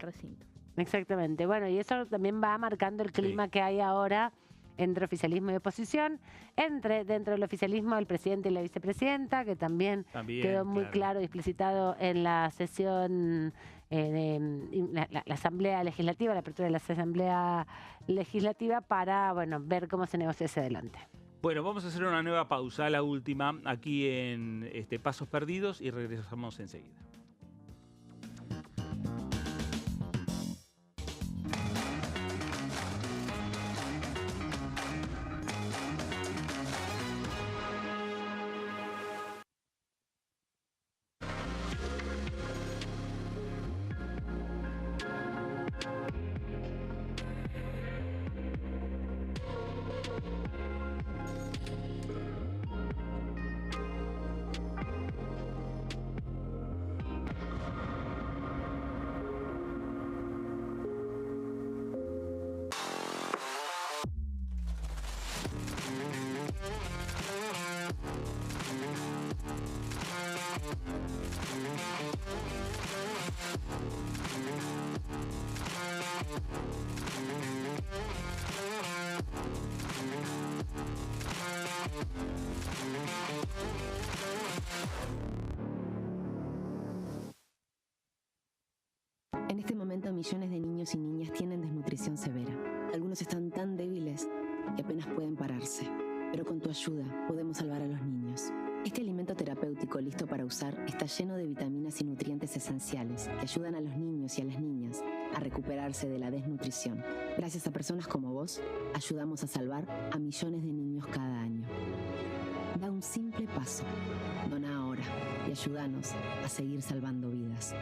recinto. Exactamente. Bueno, y eso también va marcando el clima que hay ahora entre oficialismo y oposición, dentro del oficialismo el presidente y la vicepresidenta, que también quedó muy claro y explicitado en la sesión la Asamblea Legislativa, la apertura de la Asamblea Legislativa para, bueno, ver cómo se negocia hacia adelante. Bueno, vamos a hacer una nueva pausa, la última, aquí en Pasos Perdidos y regresamos enseguida. En este momento millones de niños y niñas tienen desnutrición severa. Algunos están tan débiles que apenas pueden pararse. Pero con tu ayuda podemos salvar a los niños. Este alimento terapéutico listo para usar está lleno de vitaminas y nutrientes esenciales que ayudan a los niños y a las niñas a recuperarse de la desnutrición. Gracias a personas como vos, ayudamos a salvar a millones de niños cada año. Da un simple paso. Dona ahora y ayúdanos a seguir salvando vidas.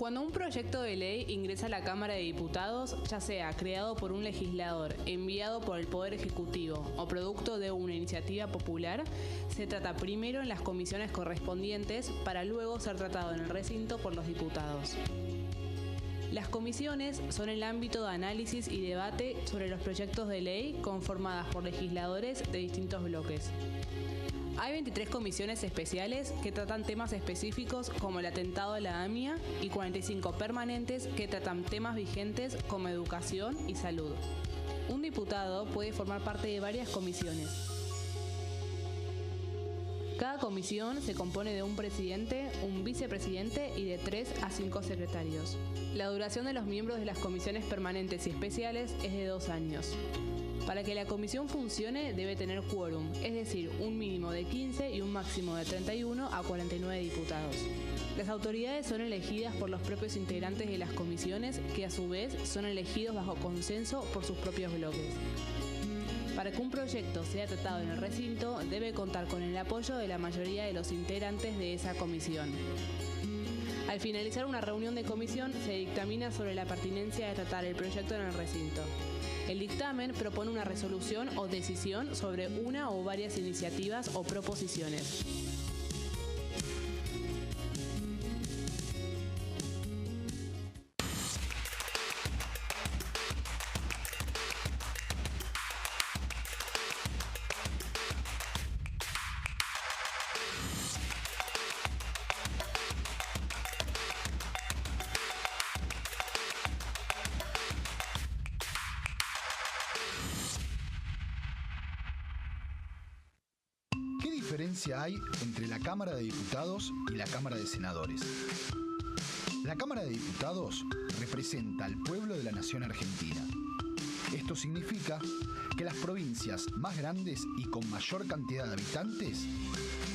Cuando un proyecto de ley ingresa a la Cámara de Diputados, ya sea creado por un legislador, enviado por el Poder Ejecutivo o producto de una iniciativa popular, se trata primero en las comisiones correspondientes para luego ser tratado en el recinto por los diputados. Las comisiones son el ámbito de análisis y debate sobre los proyectos de ley conformadas por legisladores de distintos bloques. Hay 23 comisiones especiales que tratan temas específicos como el atentado a la AMIA y 45 permanentes que tratan temas vigentes como educación y salud. Un diputado puede formar parte de varias comisiones. Cada comisión se compone de un presidente, un vicepresidente y de 3 a 5 secretarios. La duración de los miembros de las comisiones permanentes y especiales es de 2 años. Para que la comisión funcione debe tener quórum, es decir, un mínimo de 15 y un máximo de 31 a 49 diputados. Las autoridades son elegidas por los propios integrantes de las comisiones, que a su vez son elegidos bajo consenso por sus propios bloques. Para que un proyecto sea tratado en el recinto, debe contar con el apoyo de la mayoría de los integrantes de esa comisión. Al finalizar una reunión de comisión, se dictamina sobre la pertinencia de tratar el proyecto en el recinto. El dictamen propone una resolución o decisión sobre una o varias iniciativas o proposiciones. ¿Qué diferencia hay entre la Cámara de Diputados y la Cámara de Senadores? La Cámara de Diputados representa al pueblo de la nación argentina. Esto significa que las provincias más grandes y con mayor cantidad de habitantes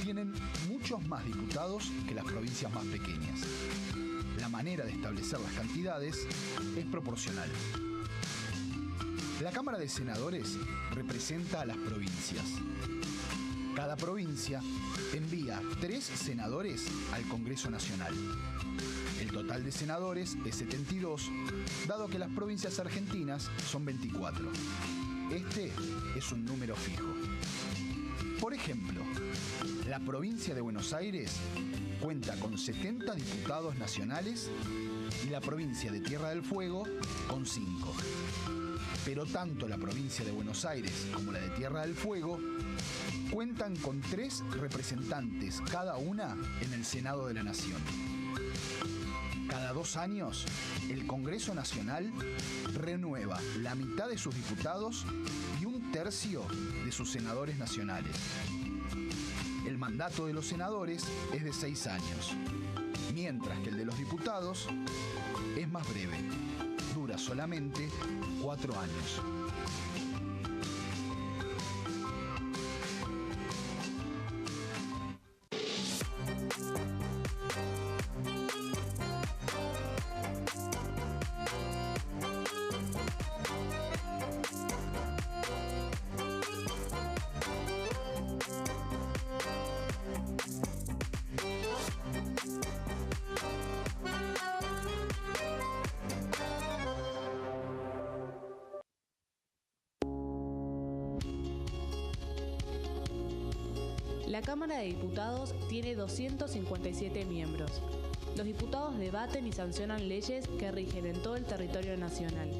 tienen muchos más diputados que las provincias más pequeñas. La manera de establecer las cantidades es proporcional. La Cámara de Senadores representa a las provincias. Cada provincia envía 3 senadores al Congreso Nacional. El total de senadores es 72, dado que las provincias argentinas son 24. Este es un número fijo. Por ejemplo, la provincia de Buenos Aires cuenta con 70 diputados nacionales y la provincia de Tierra del Fuego con 5. Pero tanto la provincia de Buenos Aires como la de Tierra del Fuego cuentan con 3 representantes cada una en el Senado de la Nación. Cada 2 años, el Congreso Nacional renueva la mitad de sus diputados y 1/3 de sus senadores nacionales. El mandato de los senadores es de 6 años, mientras que el de los diputados es más breve, dura solamente 4 años. La Cámara de Diputados tiene 257 miembros. Los diputados debaten y sancionan leyes que rigen en todo el territorio nacional.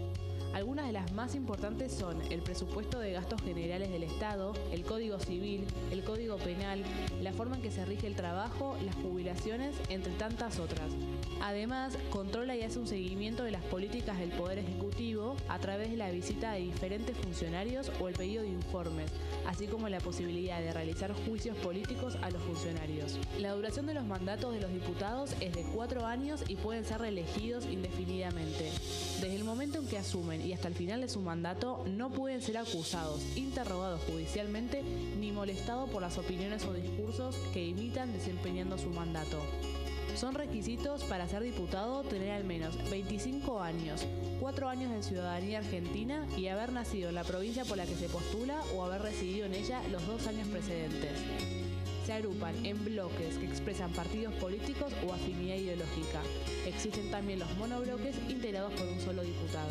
Algunas de las más importantes son el presupuesto de gastos generales del Estado, el Código Civil, el Código Penal, la forma en que se rige el trabajo, las jubilaciones, entre tantas otras. Además, controla y hace un seguimiento de las políticas del Poder Ejecutivo a través de la visita de diferentes funcionarios o el pedido de informes, así como la posibilidad de realizar juicios políticos a los funcionarios. La duración de los mandatos de los diputados es de 4 años y pueden ser reelegidos indefinidamente. Desde el momento en que asumen y hasta el final de su mandato, no pueden ser acusados, interrogados judicialmente, ni molestados por las opiniones o discursos que imitan desempeñando su mandato. Son requisitos para ser diputado tener al menos 25 años, 4 años de ciudadanía argentina y haber nacido en la provincia por la que se postula o haber residido en ella los 2 años precedentes. se agrupan en bloques que expresan partidos políticos o afinidad ideológica. Existen también los monobloques integrados por un solo diputado.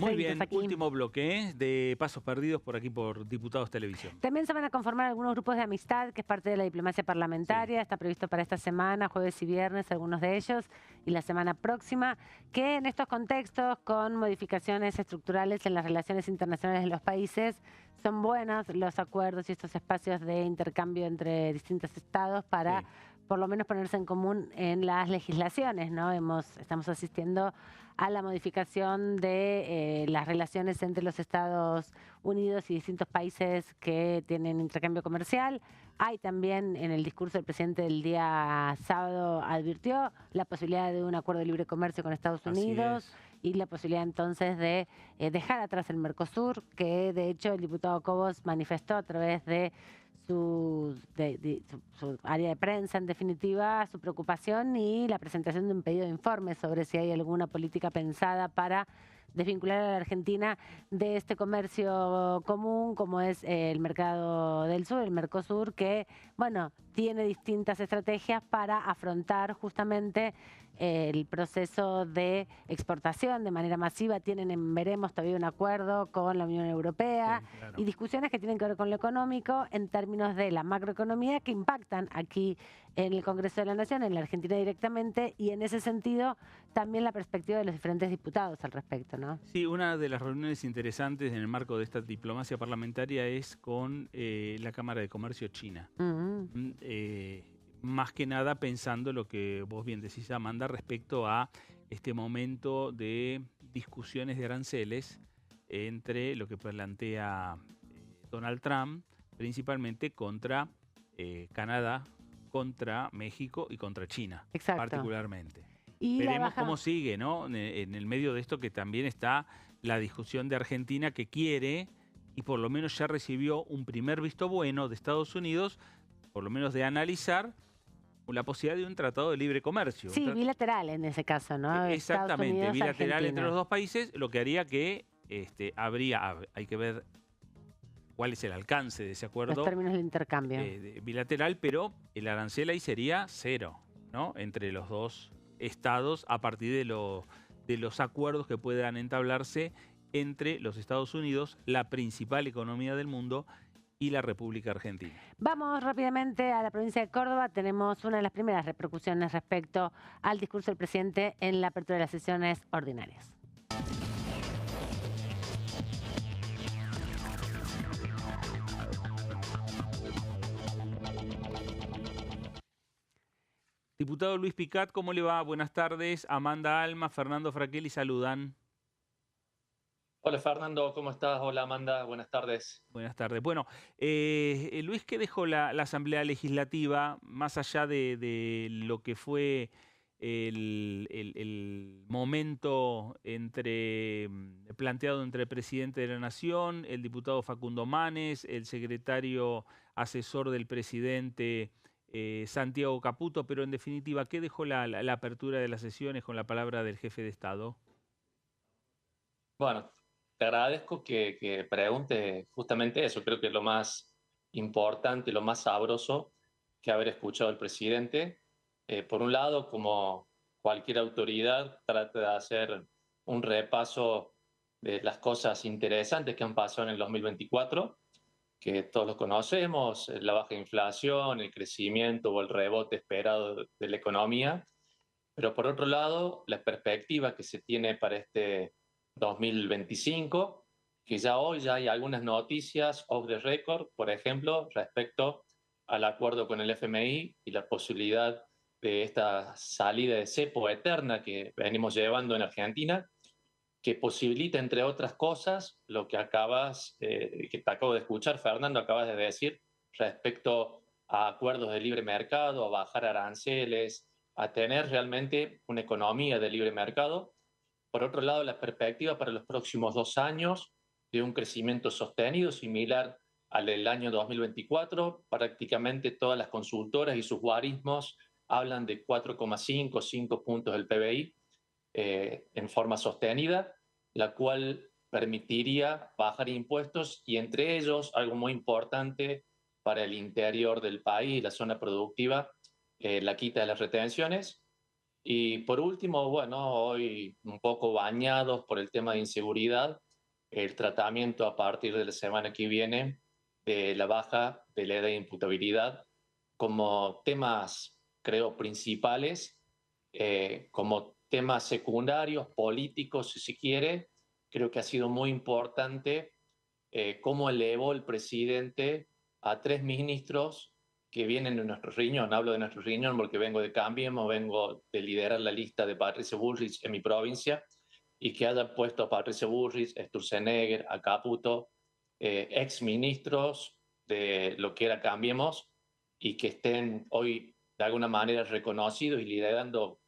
Muy bien, último bloque de Pasos Perdidos por aquí por Diputados Televisión. También se van a conformar algunos grupos de amistad, que es parte de la diplomacia parlamentaria. Sí. Está previsto para esta semana, jueves y viernes, algunos de ellos, y la semana próxima, que en estos contextos, con modificaciones estructurales en las relaciones internacionales de los países, son buenos los acuerdos y estos espacios de intercambio entre distintos estados para... Sí. Por lo menos ponerse en común en las legislaciones, ¿no? Estamos asistiendo a la modificación de las relaciones entre los Estados Unidos y distintos países que tienen intercambio comercial. Hay también, en el discurso del presidente del día sábado, advirtió la posibilidad de un acuerdo de libre comercio con Estados Unidos y la posibilidad entonces de dejar atrás el Mercosur, que de hecho el diputado Cobos manifestó a través de su área de prensa, en definitiva, su preocupación y la presentación de un pedido de informe sobre si hay alguna política pensada para desvincular a la Argentina de este comercio común, como es el mercado del sur, el Mercosur, que, bueno, tiene distintas estrategias para afrontar justamente el proceso de exportación de manera masiva. Veremos todavía un acuerdo con la Unión Europea, sí, claro. Y discusiones que tienen que ver con lo económico en términos de la macroeconomía que impactan aquí en el Congreso de la Nación, en la Argentina directamente, y en ese sentido también la perspectiva de los diferentes diputados al respecto, ¿no? Sí, una de las reuniones interesantes en el marco de esta diplomacia parlamentaria es con la Cámara de Comercio China. Más que nada pensando lo que vos bien decís, Amanda, respecto a este momento de discusiones de aranceles entre lo que plantea Donald Trump, principalmente contra Canadá, contra México y contra China. Exacto. Particularmente. Y veremos cómo sigue, ¿no? En el medio de esto que también está la discusión de Argentina, que quiere, y por lo menos ya recibió un primer visto bueno de Estados Unidos, por lo menos de analizar la posibilidad de un tratado de libre comercio. Sí, bilateral en ese caso, ¿no? Exactamente, Unidos, bilateral Argentina. entre los dos países, lo que haría que hay que ver cuál es el alcance de ese acuerdo. Los términos del intercambio. Bilateral, pero el arancel ahí sería cero, ¿no? Entre los dos estados a partir de los acuerdos que puedan entablarse entre los Estados Unidos, la principal economía del mundo, y la República Argentina. Vamos rápidamente a la provincia de Córdoba. Tenemos una de las primeras repercusiones respecto al discurso del presidente en la apertura de las sesiones ordinarias. Diputado Luis Picat, ¿cómo le va? Buenas tardes. Amanda Alma, Fernando Fraquelli saludan. Hola Fernando, ¿cómo estás? Hola Amanda, buenas tardes. Buenas tardes. Bueno, Luis, ¿qué dejó la Asamblea Legislativa, más allá de lo que fue el momento planteado entre el presidente de la Nación, el diputado Facundo Manes, el secretario asesor del presidente Santiago Caputo, pero en definitiva, ¿qué dejó la apertura de las sesiones con la palabra del jefe de Estado? Bueno, te agradezco que pregunte justamente eso. Creo que es lo más importante, lo más sabroso que haber escuchado al presidente. Por un lado, como cualquier autoridad, trata de hacer un repaso de las cosas interesantes que han pasado en el 2024, que todos lo conocemos, la baja inflación, el crecimiento o el rebote esperado de la economía. Pero por otro lado, la perspectiva que se tiene para este 2025, que ya hoy ya hay algunas noticias off the record, por ejemplo, respecto al acuerdo con el FMI y la posibilidad de esta salida de cepo eterna que venimos llevando en Argentina. que posibilita, entre otras cosas, lo que que te acabo de escuchar, Fernando, acabas de decir, respecto a acuerdos de libre mercado, a bajar aranceles, a tener realmente una economía de libre mercado. Por otro lado, la perspectiva para los próximos 2 años de un crecimiento sostenido similar al del año 2024. Prácticamente todas las consultoras y sus guarismos hablan de 4,5, 5 puntos del PBI en forma sostenida, la cual permitiría bajar impuestos y entre ellos, algo muy importante para el interior del país, la zona productiva, la quita de las retenciones. Y por último, bueno, hoy un poco bañados por el tema de inseguridad, el tratamiento a partir de la semana que viene de la baja de la edad de imputabilidad como temas, creo, principales, como temas secundarios, políticos, si se quiere. Creo que ha sido muy importante cómo elevó el presidente a 3 ministros que vienen de nuestro riñón. Hablo de nuestro riñón porque vengo de Cambiemos, vengo de liderar la lista de Patricia Bullrich en mi provincia, y que haya puesto a Patricia Bullrich, Sturzenegger, a Caputo, ex ministros de lo que era Cambiemos, y que estén hoy de alguna manera reconocidos y liderando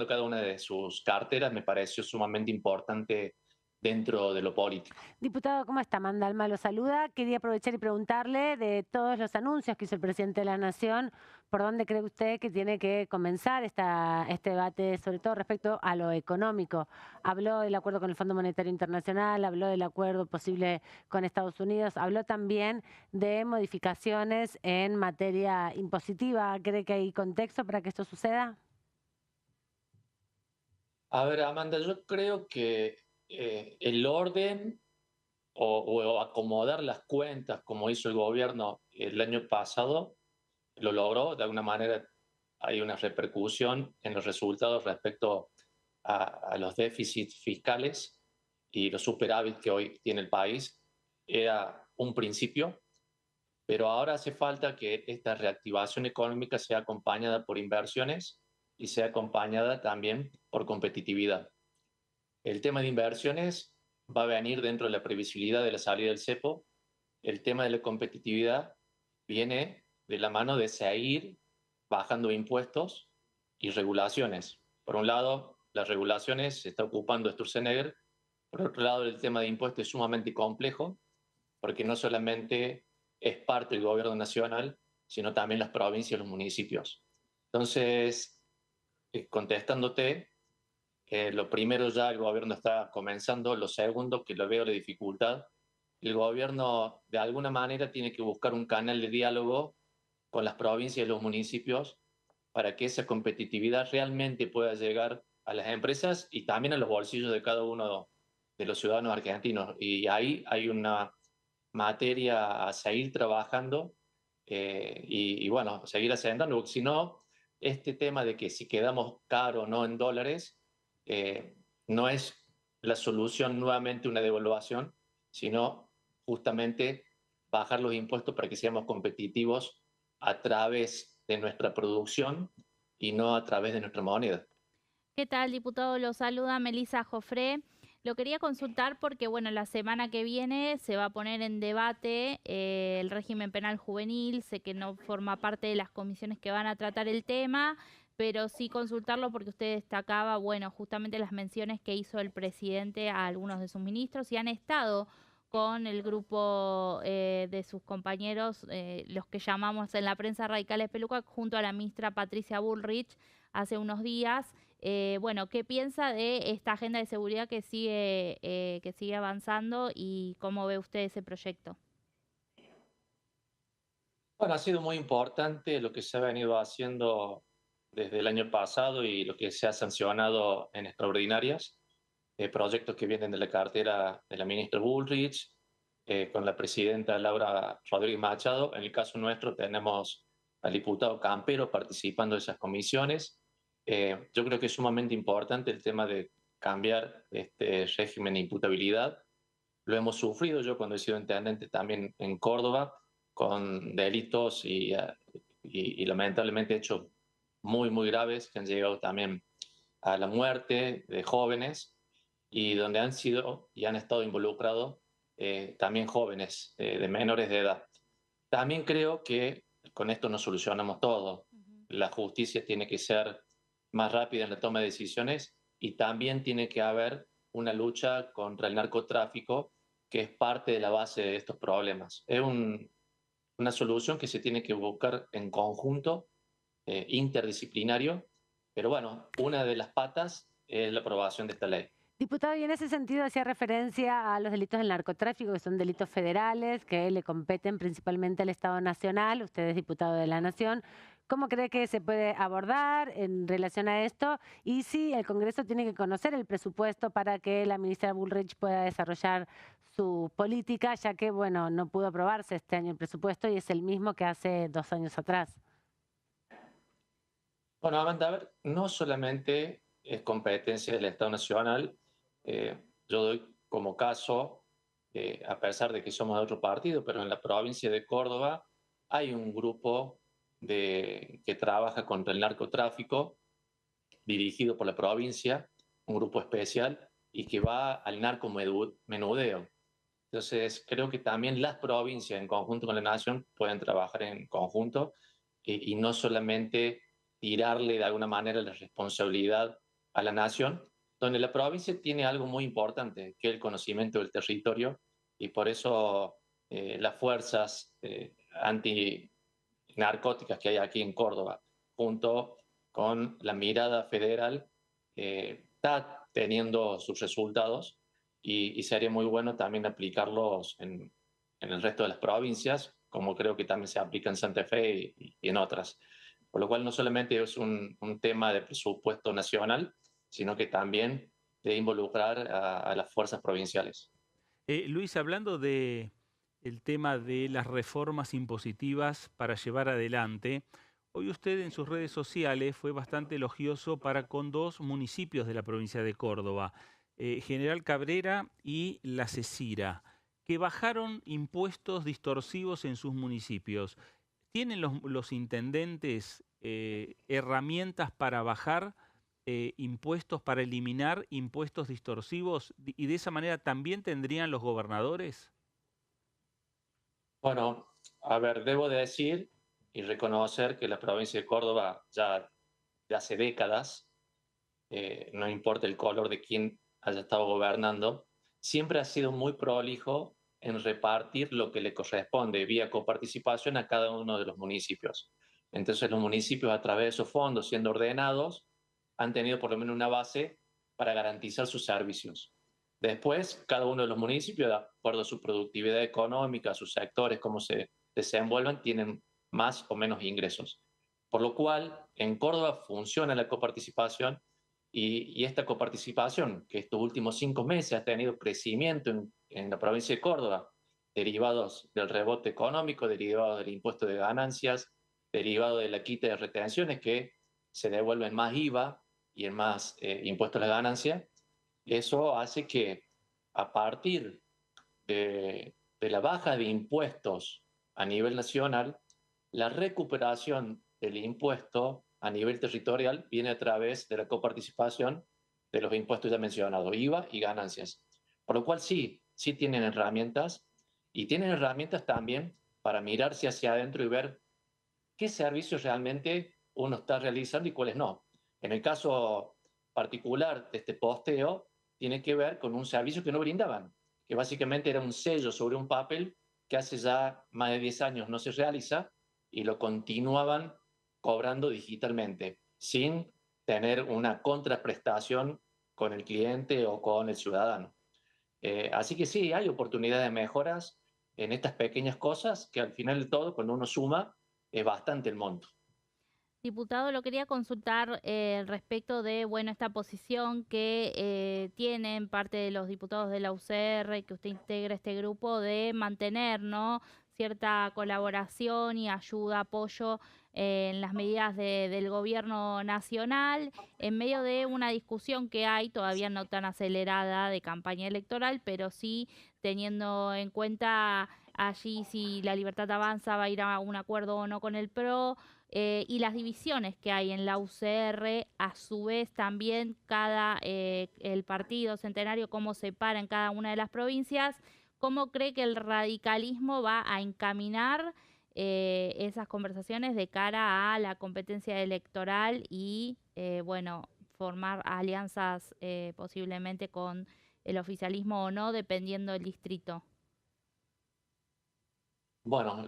cada una de sus carteras, me pareció sumamente importante dentro de lo político. Diputado, ¿cómo está? Amanda Alma lo saluda. Quería aprovechar y preguntarle de todos los anuncios que hizo el presidente de la Nación, ¿por dónde cree usted que tiene que comenzar este debate, sobre todo respecto a lo económico? Habló del acuerdo con el Fondo Monetario Internacional, habló del acuerdo posible con Estados Unidos, habló también de modificaciones en materia impositiva. ¿Cree que hay contexto para que esto suceda? A ver, Amanda, yo creo que el orden o acomodar las cuentas como hizo el gobierno el año pasado lo logró. De alguna manera hay una repercusión en los resultados respecto a los déficits fiscales y los superávit que hoy tiene el país. Era un principio, pero ahora hace falta que esta reactivación económica sea acompañada por inversiones y sea acompañada también por competitividad. El tema de inversiones va a venir dentro de la previsibilidad de la salida del cepo. El tema de la competitividad viene de la mano de seguir bajando impuestos y regulaciones. Por un lado, las regulaciones se está ocupando Sturzenegger. Por otro lado, el tema de impuestos es sumamente complejo, porque no solamente es parte del gobierno nacional, sino también las provincias y los municipios. Entonces, contestándote, lo primero, ya el gobierno está comenzando. Lo segundo, que lo veo la dificultad, el gobierno de alguna manera tiene que buscar un canal de diálogo con las provincias y los municipios para que esa competitividad realmente pueda llegar a las empresas y también a los bolsillos de cada uno de los ciudadanos argentinos. Y ahí hay una materia a seguir trabajando y bueno, seguir asentando, porque si no, este tema de que si quedamos caro o no en dólares, no es la solución nuevamente una devaluación, sino justamente bajar los impuestos para que seamos competitivos a través de nuestra producción y no a través de nuestra moneda. ¿Qué tal, diputado? Lo saluda Melissa Jofré. Lo quería consultar porque, bueno, la semana que viene se va a poner en debate el régimen penal juvenil. Sé que no forma parte de las comisiones que van a tratar el tema, pero sí consultarlo porque usted destacaba, bueno, justamente las menciones que hizo el presidente a algunos de sus ministros y han estado con el grupo de sus compañeros, los que llamamos en la prensa radicales peluca, junto a la ministra Patricia Bullrich hace unos días. Bueno, ¿qué piensa de esta agenda de seguridad que sigue avanzando y cómo ve usted ese proyecto? Bueno, ha sido muy importante lo que se ha venido haciendo desde el año pasado y lo que se ha sancionado en extraordinarias, proyectos que vienen de la cartera de la ministra Bullrich, con la presidenta Laura Rodríguez Machado. En el caso nuestro tenemos al diputado Campero participando de esas comisiones. Yo creo que es sumamente importante el tema de cambiar este régimen de imputabilidad. Lo hemos sufrido yo cuando he sido intendente también en Córdoba, con delitos y lamentablemente hechos muy, muy graves que han llegado también a la muerte de jóvenes. y donde han sido y han estado involucrados también jóvenes de menores de edad. También creo que con esto no solucionamos todo. La justicia tiene que ser más rápida en la toma de decisiones y también tiene que haber una lucha contra el narcotráfico, que es parte de la base de estos problemas. Es una solución que se tiene que buscar en conjunto, interdisciplinario, pero bueno, una de las patas es la aprobación de esta ley. Diputado, y en ese sentido hacía referencia a los delitos del narcotráfico, que son delitos federales, que le competen principalmente al Estado Nacional. Usted es diputado de la Nación. ¿Cómo cree que se puede abordar en relación a esto? Y si el Congreso tiene que conocer el presupuesto para que la ministra Bullrich pueda desarrollar su política, ya que, bueno, no pudo aprobarse este año el presupuesto y es el mismo que hace 2 años atrás. Bueno, Amanda, a ver, no solamente es competencia del Estado Nacional. Yo doy como caso, a pesar de que somos de otro partido, pero en la provincia de Córdoba hay un grupo que trabaja contra el narcotráfico, dirigido por la provincia, un grupo especial, y que va al narcomenudeo. Entonces, creo que también las provincias, en conjunto con la nación, pueden trabajar en conjunto y no solamente tirarle de alguna manera la responsabilidad a la nación, donde la provincia tiene algo muy importante, que es el conocimiento del territorio, y por eso las fuerzas antinarcóticas que hay aquí en Córdoba, junto con la mirada federal, está teniendo sus resultados, y sería muy bueno también aplicarlos en el resto de las provincias, como creo que también se aplica en Santa Fe y en otras. Por lo cual no solamente es un tema de presupuesto nacional, sino que también de involucrar a las fuerzas provinciales. Luis, hablando del tema de las reformas impositivas para llevar adelante, hoy usted en sus redes sociales fue bastante elogioso para con 2 municipios de la provincia de Córdoba, General Cabrera y La Cecira, que bajaron impuestos distorsivos en sus municipios. ¿Tienen los intendentes herramientas para bajar impuestos, para eliminar impuestos distorsivos? ¿Y de esa manera también tendrían los gobernadores? Bueno, a ver, debo decir y reconocer que la provincia de Córdoba ya de hace décadas, no importa el color de quien haya estado gobernando, siempre ha sido muy prolijo en repartir lo que le corresponde vía coparticipación a cada uno de los municipios. Entonces los municipios, a través de esos fondos siendo ordenados, han tenido por lo menos una base para garantizar sus servicios. Después, cada uno de los municipios, de acuerdo a su productividad económica, a sus sectores, cómo se desenvuelven, tienen más o menos ingresos. Por lo cual, en Córdoba funciona la coparticipación, y esta coparticipación, que estos últimos 5 meses ha tenido crecimiento en la provincia de Córdoba, derivados del rebote económico, derivados del impuesto de ganancias, derivado de la quita de retenciones, que se devuelven más IVA y en más impuesto a la ganancia. Eso hace que a partir de la baja de impuestos a nivel nacional, la recuperación del impuesto a nivel territorial viene a través de la coparticipación de los impuestos ya mencionados, IVA y ganancias. Por lo cual sí tienen herramientas, y tienen herramientas también para mirarse hacia adentro y ver qué servicios realmente uno está realizando y cuáles no. En el caso particular de este posteo, tiene que ver con un servicio que no brindaban, que básicamente era un sello sobre un papel que hace ya más de 10 años no se realiza, y lo continuaban cobrando digitalmente, sin tener una contraprestación con el cliente o con el ciudadano. Así que sí, hay oportunidades de mejoras en estas pequeñas cosas, que al final de todo, cuando uno suma, es bastante el monto. Diputado, lo quería consultar respecto de esta posición que tienen parte de los diputados de la UCR, que usted integra este grupo, de mantener, ¿no?, cierta colaboración y ayuda, apoyo en las medidas del gobierno nacional, en medio de una discusión que hay, todavía no tan acelerada, de campaña electoral, pero sí teniendo en cuenta allí si la Libertad Avanza va a ir a un acuerdo o no con el PRO, y las divisiones que hay en la UCR, a su vez también el partido Centenario, cómo se para en cada una de las provincias. ¿Cómo cree que el radicalismo va a encaminar esas conversaciones de cara a la competencia electoral y, formar alianzas posiblemente con el oficialismo o no, dependiendo del distrito? Bueno,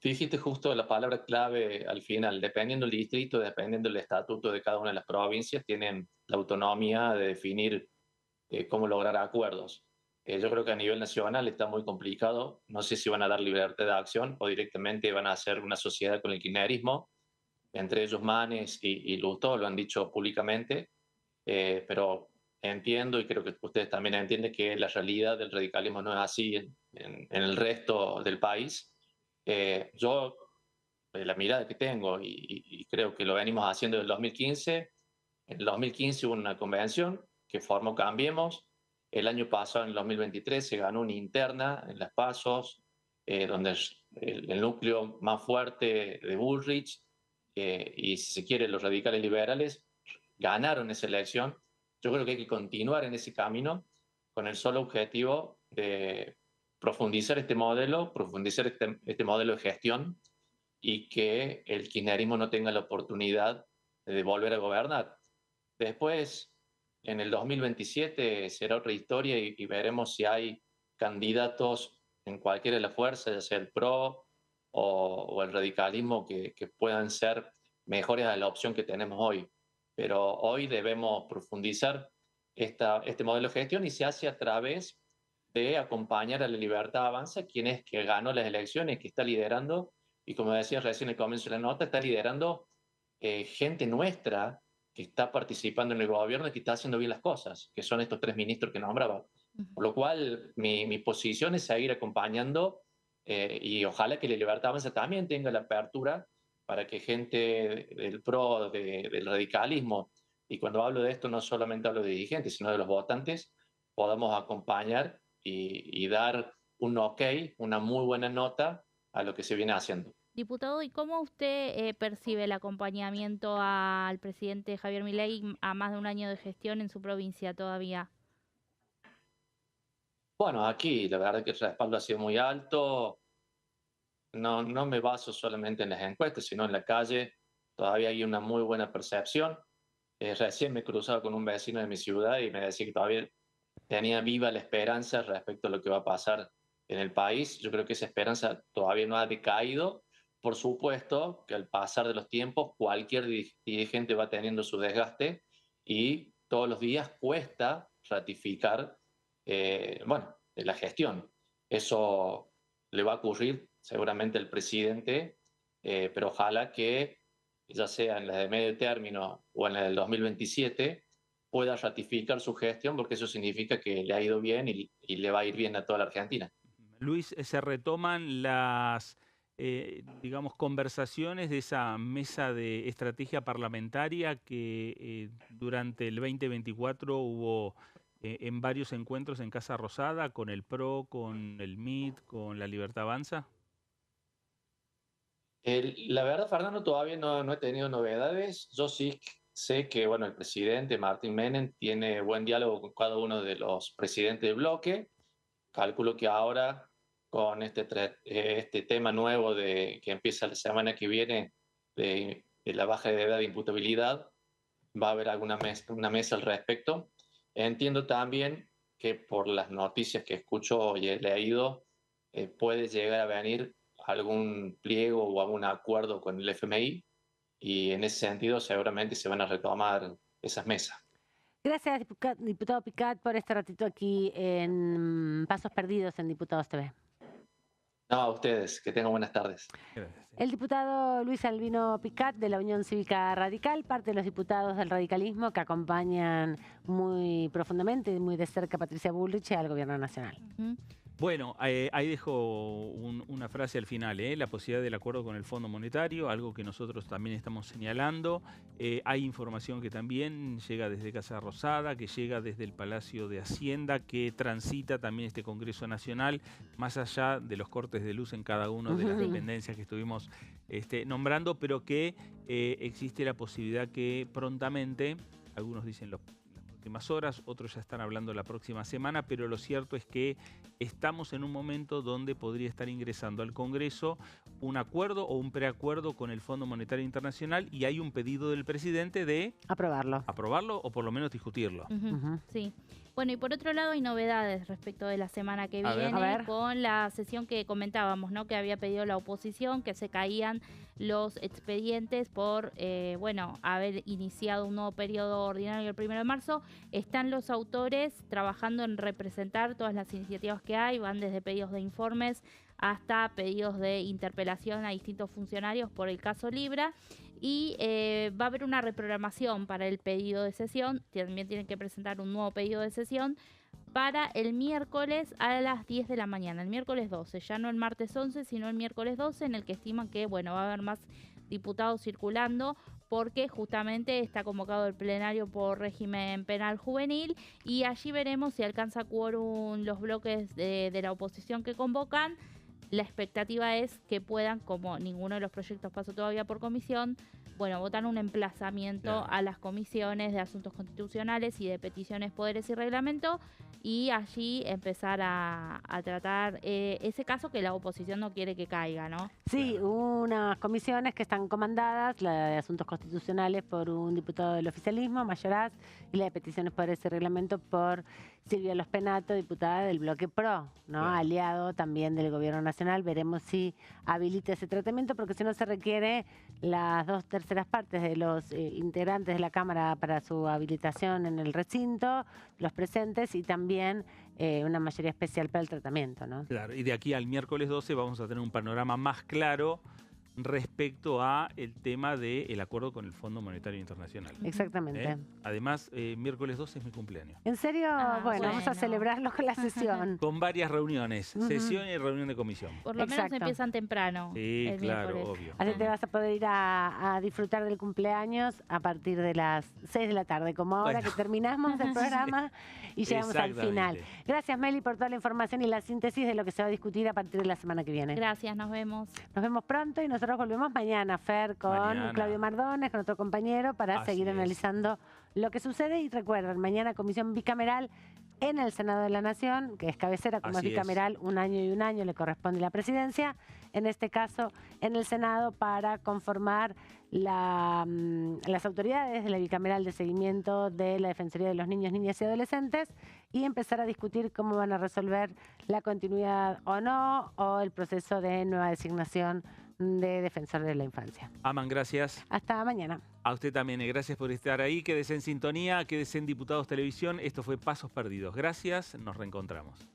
dijiste justo la palabra clave al final. Dependiendo del distrito, dependiendo del estatuto de cada una de las provincias, tienen la autonomía de definir cómo lograr acuerdos. Yo creo que a nivel nacional está muy complicado. No sé si van a dar libertad de acción o directamente van a hacer una sociedad con el kirchnerismo. Entre ellos Manes y Lustó lo han dicho públicamente, pero entiendo, y creo que ustedes también entienden, que la realidad del radicalismo no es así en el resto del país. Yo, la mirada que tengo, y creo que lo venimos haciendo desde el 2015, en el 2015 hubo una convención que formó Cambiemos. El año pasado, en el 2023, se ganó una interna en las PASOs, donde el núcleo más fuerte de Bullrich y, si se quiere, los radicales liberales ganaron esa elección. Yo creo que hay que continuar en ese camino con el solo objetivo de profundizar este modelo, este modelo de gestión, y que el kirchnerismo no tenga la oportunidad de volver a gobernar. Después, en el 2027 será otra historia y veremos si hay candidatos en cualquiera de las fuerzas, ya sea el PRO o el radicalismo, que puedan ser mejores a la opción que tenemos hoy. Pero hoy debemos profundizar este modelo de gestión, y se hace a través de acompañar a la Libertad Avanza, quien es que ganó las elecciones, que está liderando, y como decía recién en el comienzo de la nota, está liderando gente nuestra que está participando en el gobierno y que está haciendo bien las cosas, que son estos 3 ministros que nombraba. Por lo cual, mi posición es seguir acompañando, y ojalá que la Libertad Avanza también tenga la apertura para que gente del PRO, del radicalismo, y cuando hablo de esto no solamente hablo de dirigentes, sino de los votantes, podamos acompañar y dar un ok, una muy buena nota a lo que se viene haciendo. Diputado, ¿y cómo usted percibe el acompañamiento al presidente Javier Milei a más de un año de gestión en su provincia todavía? Bueno, aquí la verdad que el respaldo ha sido muy alto. No me baso solamente en las encuestas, sino en la calle. Todavía hay una muy buena percepción. Recién me he cruzado con un vecino de mi ciudad y me decía que todavía tenía viva la esperanza respecto a lo que va a pasar en el país. Yo creo que esa esperanza todavía no ha decaído. Por supuesto que al pasar de los tiempos, cualquier dirigente va teniendo su desgaste y todos los días cuesta ratificar la gestión. Eso le va a ocurrir seguramente al presidente, pero ojalá que, ya sea en la de medio término o en la del 2027, pueda ratificar su gestión, porque eso significa que le ha ido bien y le va a ir bien a toda la Argentina. Luis, se retoman las conversaciones de esa mesa de estrategia parlamentaria que durante el 2024 hubo en varios encuentros en Casa Rosada, con el PRO, con el MIT, con la Libertad Avanza. La verdad, Fernando, todavía no he tenido novedades. Yo sí sé que el presidente Martín Menem tiene buen diálogo con cada uno de los presidentes del bloque. Calculo que ahora, con este tema nuevo que empieza la semana que viene, de la baja de edad de imputabilidad, va a haber una mesa al respecto. Entiendo también que por las noticias que escucho y he leído, puede llegar a venir algún pliego o algún acuerdo con el FMI, y en ese sentido seguramente se van a retomar esas mesas. Gracias, diputado Picat, por este ratito aquí en Pasos Perdidos en Diputados TV. No, a ustedes, que tengan buenas tardes. Gracias. El diputado Luis Albino Picat, de la Unión Cívica Radical, parte de los diputados del radicalismo que acompañan muy profundamente y muy de cerca a Patricia Bullrich y al gobierno nacional. Bueno, ahí dejo una una frase al final, la posibilidad del acuerdo con el Fondo Monetario, algo que nosotros también estamos señalando. Hay información que también llega desde Casa Rosada, que llega desde el Palacio de Hacienda, que transita también este Congreso Nacional, más allá de los cortes de luz en cada una de las dependencias que estuvimos nombrando, pero que existe la posibilidad que prontamente, algunos dicen las próximas horas, otros ya están hablando la próxima semana, pero lo cierto es que estamos en un momento donde podría estar ingresando al Congreso un acuerdo o un preacuerdo con el Fondo Monetario Internacional, y hay un pedido del presidente de aprobarlo o por lo menos discutirlo. Sí. Bueno, y por otro lado hay novedades respecto de la semana que viene con la sesión que comentábamos, ¿no? Que había pedido la oposición, que se caían los expedientes por, haber iniciado un nuevo periodo ordinario el 1 de marzo. Están los autores trabajando en representar todas las iniciativas que hay, van desde pedidos de informes hasta pedidos de interpelación a distintos funcionarios por el caso Libra. Y va a haber una reprogramación para el pedido de sesión. También tienen que presentar un nuevo pedido de sesión para el miércoles a las 10 de la mañana, el miércoles 12, ya no el martes 11, sino el miércoles 12, en el que estiman que va a haber más diputados circulando, porque justamente está convocado el plenario por régimen penal juvenil, y allí veremos si alcanza quórum los bloques de la oposición que convocan. La expectativa es que puedan, como ninguno de los proyectos pasó todavía por comisión, votar un emplazamiento a las comisiones de asuntos constitucionales y de peticiones, poderes y reglamento, y allí empezar a tratar ese caso que la oposición no quiere que caiga, ¿no? Sí, unas comisiones que están comandadas, la de asuntos constitucionales por un diputado del oficialismo, Mayoraz, y la de peticiones, poderes y reglamento por Silvia Los Penato, diputada del Bloque PRO, ¿no? Aliado también del Gobierno Nacional. Veremos si habilita ese tratamiento, porque si no se requiere las 2/3 partes de los integrantes de la Cámara para su habilitación en el recinto, los presentes, y también una mayoría especial para el tratamiento, ¿no? Claro, y de aquí al miércoles 12 vamos a tener un panorama más claro respecto a el tema del acuerdo con el Fondo Monetario Internacional. Exactamente. Además, miércoles 12 es mi cumpleaños. ¿En serio? Bueno, vamos a celebrarlo con la sesión. Con varias reuniones, sesión y reunión de comisión. Por lo menos empiezan temprano. Sí, claro, obvio. Así te vas a poder ir a disfrutar del cumpleaños a partir de las 6 de la tarde, como ahora que terminamos el programa y llegamos al final. Gracias, Meli, por toda la información y la síntesis de lo que se va a discutir a partir de la semana que viene. Gracias, nos vemos. Nos vemos pronto, y nosotros volvemos mañana, Fer, con Claudio Mardones, con otro compañero, para seguir analizando lo que sucede. Y recuerden, mañana comisión bicameral en el Senado de la Nación, que es cabecera, como es bicameral, un año y un año le corresponde la presidencia, en este caso en el Senado, para conformar las autoridades de la bicameral de seguimiento de la Defensoría de los Niños, Niñas y Adolescentes, y empezar a discutir cómo van a resolver la continuidad o no, o el proceso de nueva designación de defensor de la infancia. Aman, gracias. Hasta mañana. A usted también, gracias por estar ahí. Quédese en sintonía, quédese en Diputados Televisión. Esto fue Pasos Perdidos. Gracias, nos reencontramos.